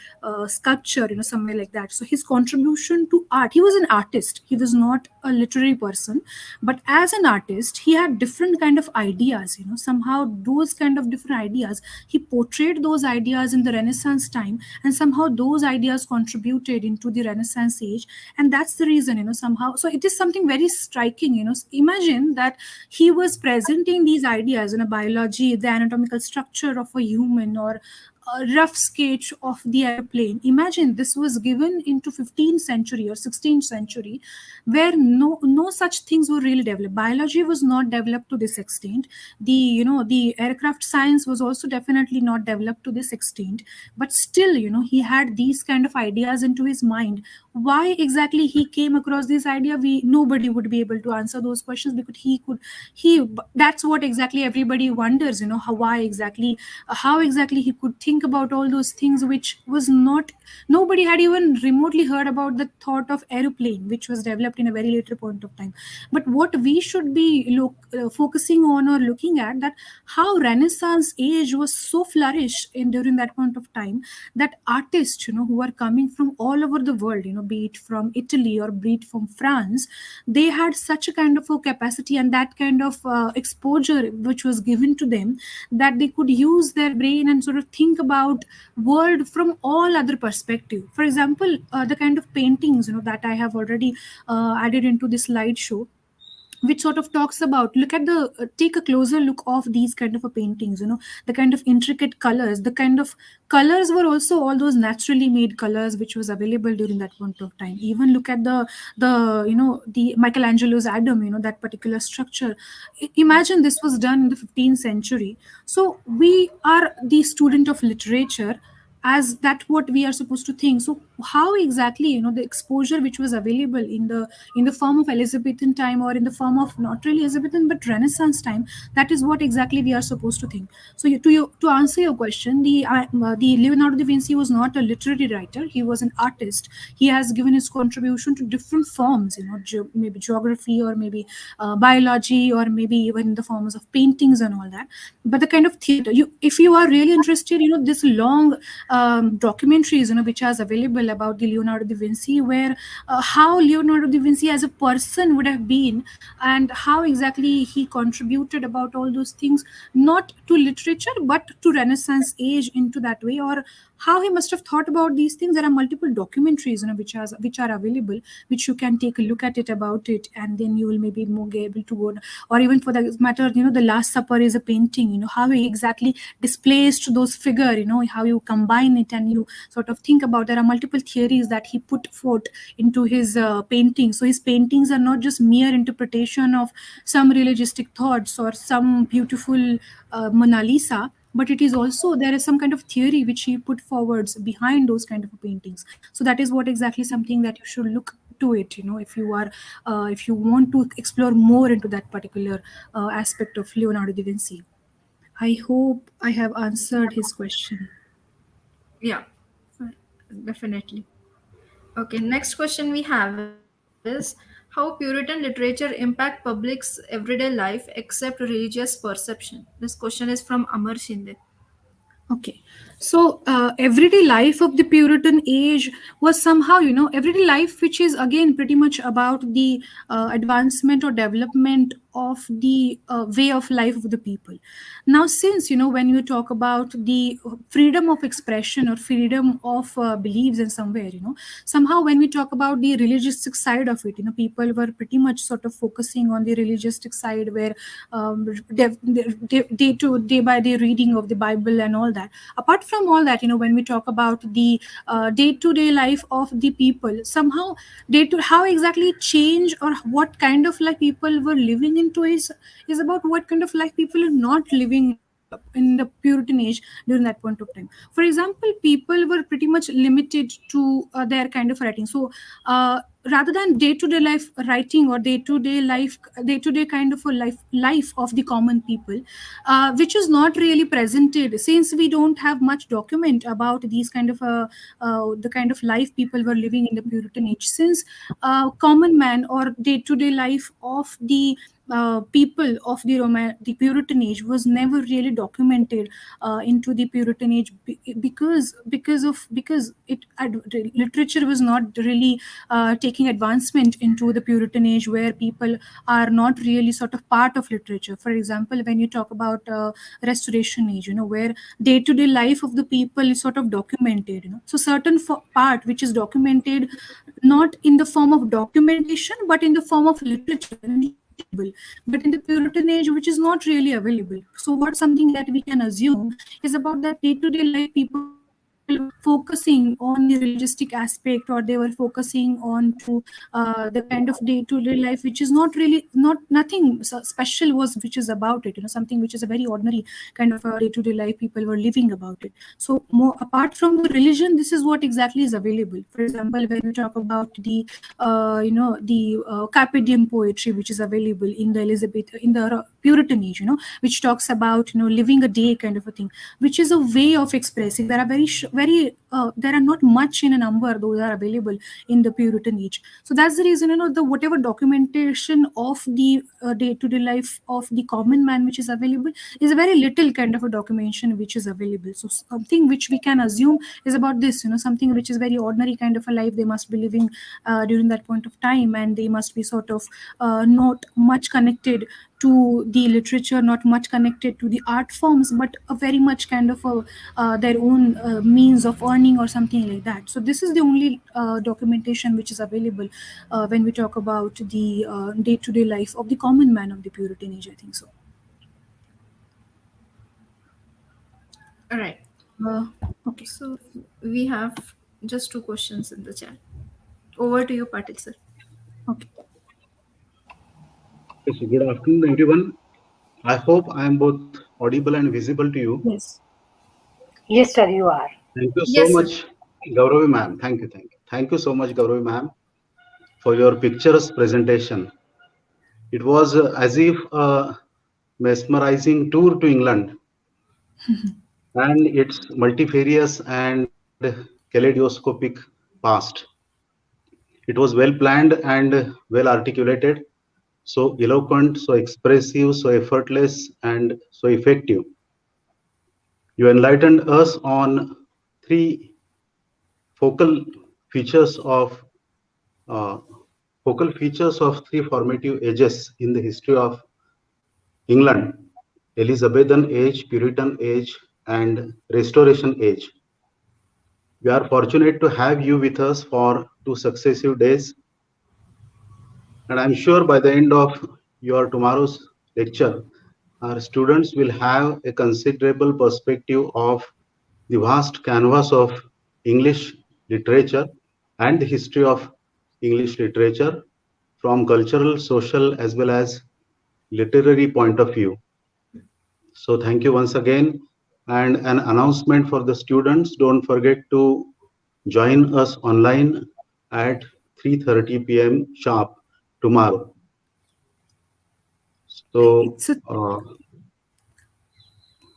sculpture, somewhere like that. So his contribution to art, he was an artist, he was not a literary person, but as an artist he had different kind of ideas. Somehow those kind of different ideas, he portrayed those ideas in the Renaissance time, and somehow those ideas contributed into the Renaissance age. And that's the reason, somehow, so it is something very striking. Imagine that he was presenting these ideas in a biology, the anatomical structure of a human, or rough sketch of the airplane. Imagine this was given into 15th century or 16th century, where no such things were really developed. Biology was not developed to this extent. The aircraft science was also definitely not developed to this extent. But still, he had these kind of ideas into his mind. Why exactly he came across this idea, we nobody would be able to answer those questions, because he that's what exactly everybody wonders, how exactly he could think about all those things, which was not, nobody had even remotely heard about the thought of aeroplane, which was developed in a very later point of time. But what we should be focusing on or looking at, that how Renaissance age was so flourished in during that point of time, that artists, who are coming from all over the world, be it from Italy or be it from France, they had such a kind of a capacity and that kind of exposure which was given to them, that they could use their brain and sort of think about world from all other perspective. For example, the kind of paintings, that I have already added into this slideshow, which sort of talks about, look at the take a closer look of these kind of a paintings, the kind of intricate colors, the kind of colors were also all those naturally made colors which was available during that point of time. Even look at the Michelangelo's Adam, that particular structure. Imagine this was done in the 15th century. So we are the student of literature, as that what we are supposed to think. So how exactly, the exposure which was available in the form of Elizabethan time, or in the form of not really Elizabethan but Renaissance time, that is what exactly we are supposed to think. So to answer your question, the Leonardo da Vinci was not a literary writer, he was an artist. He has given his contribution to different forms, maybe geography, or maybe biology, or maybe even in the forms of paintings and all that. But the kind of theater, if you are really interested, this long documentaries, which are available about the Leonardo da Vinci, where how Leonardo da Vinci as a person would have been, and how exactly he contributed about all those things, not to literature but to Renaissance age into that way, or how he must have thought about these things. There are multiple documentaries, which are available, which you can take a look at it about it, and then you will maybe more be able to go. Or even for the matter, the Last Supper is a painting. How he exactly displaced those figure. How you combine it and you sort of think about. There are multiple theories that he put forth into his paintings. So his paintings are not just mere interpretation of some realistic thoughts or some beautiful Mona Lisa, but it is also, there is some kind of theory which he put forwards behind those kind of paintings. So that is what exactly something that you should look to it, if you want to explore more into that particular aspect of Leonardo da Vinci. I hope I have answered his question.
Yeah, definitely. Okay, next question we have is, how Puritan literature impact public's everyday life except religious perception? This question is from Amar Shinde.
Okay. So everyday life of the Puritan age was somehow, everyday life, which is again pretty much about the advancement or development of the way of life of the people. Now, since, when you talk about the freedom of expression or freedom of beliefs in somewhere, somehow when we talk about the religious side of it, people were pretty much sort of focusing on the religious side, where day by day reading of the Bible and all that. Apart from all that, when we talk about the day-to-day life of the people, somehow how exactly change or what kind of life people were living into is about what kind of life people are not living in the Puritan age during that point of time. For example, people were pretty much limited to their kind of writing. So rather than day-to-day life writing, or day-to-day kind of a life of the common people, which is not really presented, since we don't have much document about these kind of the kind of life people were living in the Puritan age, since common man or day-to-day life of the people of the Puritan age was never really documented into the Puritan age, because literature was not really taking advancement into the Puritan age, where people are not really sort of part of literature. For example, when you talk about Restoration age, where day-to-day life of the people is sort of documented, so certain part which is documented not in the form of documentation but in the form of literature. available, but in the Puritan age, which is not really available. So, what's something that we can assume is about that day-to-day life people were focusing on the realistic aspect, or they were focusing on to the kind of day-to-day life, which is not really not nothing special was which is about it. Something which is a very ordinary kind of a day-to-day life people were living about it. So, more apart from the religion, this is what exactly is available. For example, when we talk about the the Carpentium poetry, which is available in the Puritan age, which talks about living a day kind of a thing, which is a way of expressing. There are there are not much in a number those are available in the Puritan age. So that's the reason the whatever documentation of the day-to-day life of the common man which is available is a very little kind of a documentation which is available. So something which we can assume is about this, something which is very ordinary kind of a life they must be living during that point of time, and they must be sort of not much connected to the literature, not much connected to the art forms, but a very much kind of their own means of earning or something like that. So this is the only documentation which is available when we talk about the day-to-day life of the common man of the Puritan age, I think so.
All right.
Okay.
So we have just 2 questions in the chat. Over to you, Patil sir.
Okay.
Yes, good afternoon, everyone. I hope I am both audible and visible to you.
Yes.
Yes, sir, you are.
Thank you so
Yes, sir.
much, Gauravi ma'am. Thank you. Thank you so much, Gauravi ma'am, for your pictures presentation. It was as if a mesmerizing tour to England and its multifarious and kaleidoscopic past. It was well planned and well articulated, so eloquent, so expressive, so effortless, and so effective. You enlightened us on three focal features of uh, three formative ages in the history of England: Elizabethan age, Puritan age, and Restoration age. We are fortunate to have you with us for 2 successive days, and I'm sure by the end of your tomorrow's lecture, our students will have a considerable perspective of the vast canvas of English literature and the history of English literature from cultural, social, as well as literary point of view. So thank you once again. And an announcement for the students, don't forget to join us online at 3:30 p.m. sharp tomorrow. So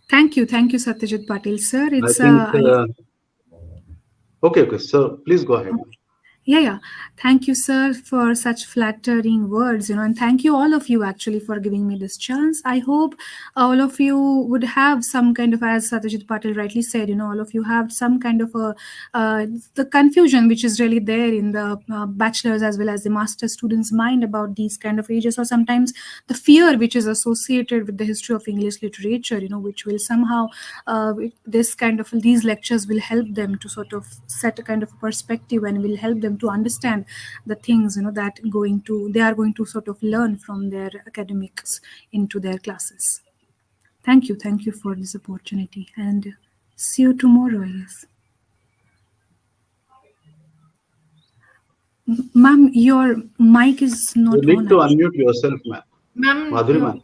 Thank you, Satyajit Patil sir.
I
It's
think, okay, so please go ahead.
Yeah. Thank you, sir, for such flattering words, and thank you all of you actually for giving me this chance. I hope all of you would have some kind of, as Satyajit Patil rightly said, all of you have some kind of the confusion which is really there in the bachelor's as well as the master's students' mind about these kind of ages, or sometimes the fear which is associated with the history of English literature, which will somehow this kind of these lectures will help them to sort of set a kind of perspective and will help them to understand the things that they are going to sort of learn from their academics into their classes. Thank you for this opportunity, and see you tomorrow, I guess. Ma'am, your mic is not
You need
on.
to unmute yourself, ma'am. Madhuri ma'am.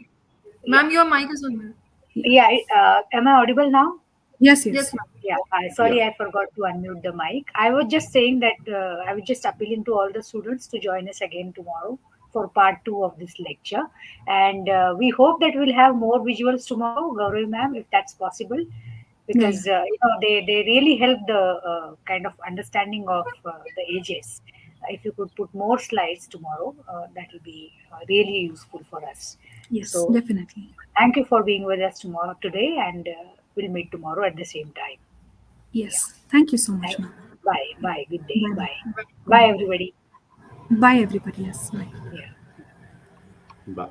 Ma'am, your mic is on.
Yeah, am I audible now?
Yes.
Yes, ma'am.
Yeah, sorry, I forgot to unmute the mic. I was just saying that I was just appealing to all the students to join us again tomorrow for part 2 of this lecture. And we hope that we'll have more visuals tomorrow, Gauravi ma'am, if that's possible, because they really help the kind of understanding of the ages. If you could put more slides tomorrow, that will be really useful for us.
Yes,
So
definitely.
thank you for being with us today, and we'll meet tomorrow at the same time.
Yes. Thank you so much, ma'am.
Bye. Good day.
Bye.
Bye, everybody.
Bye, everybody. Yes. Bye.
Yeah.
Bye.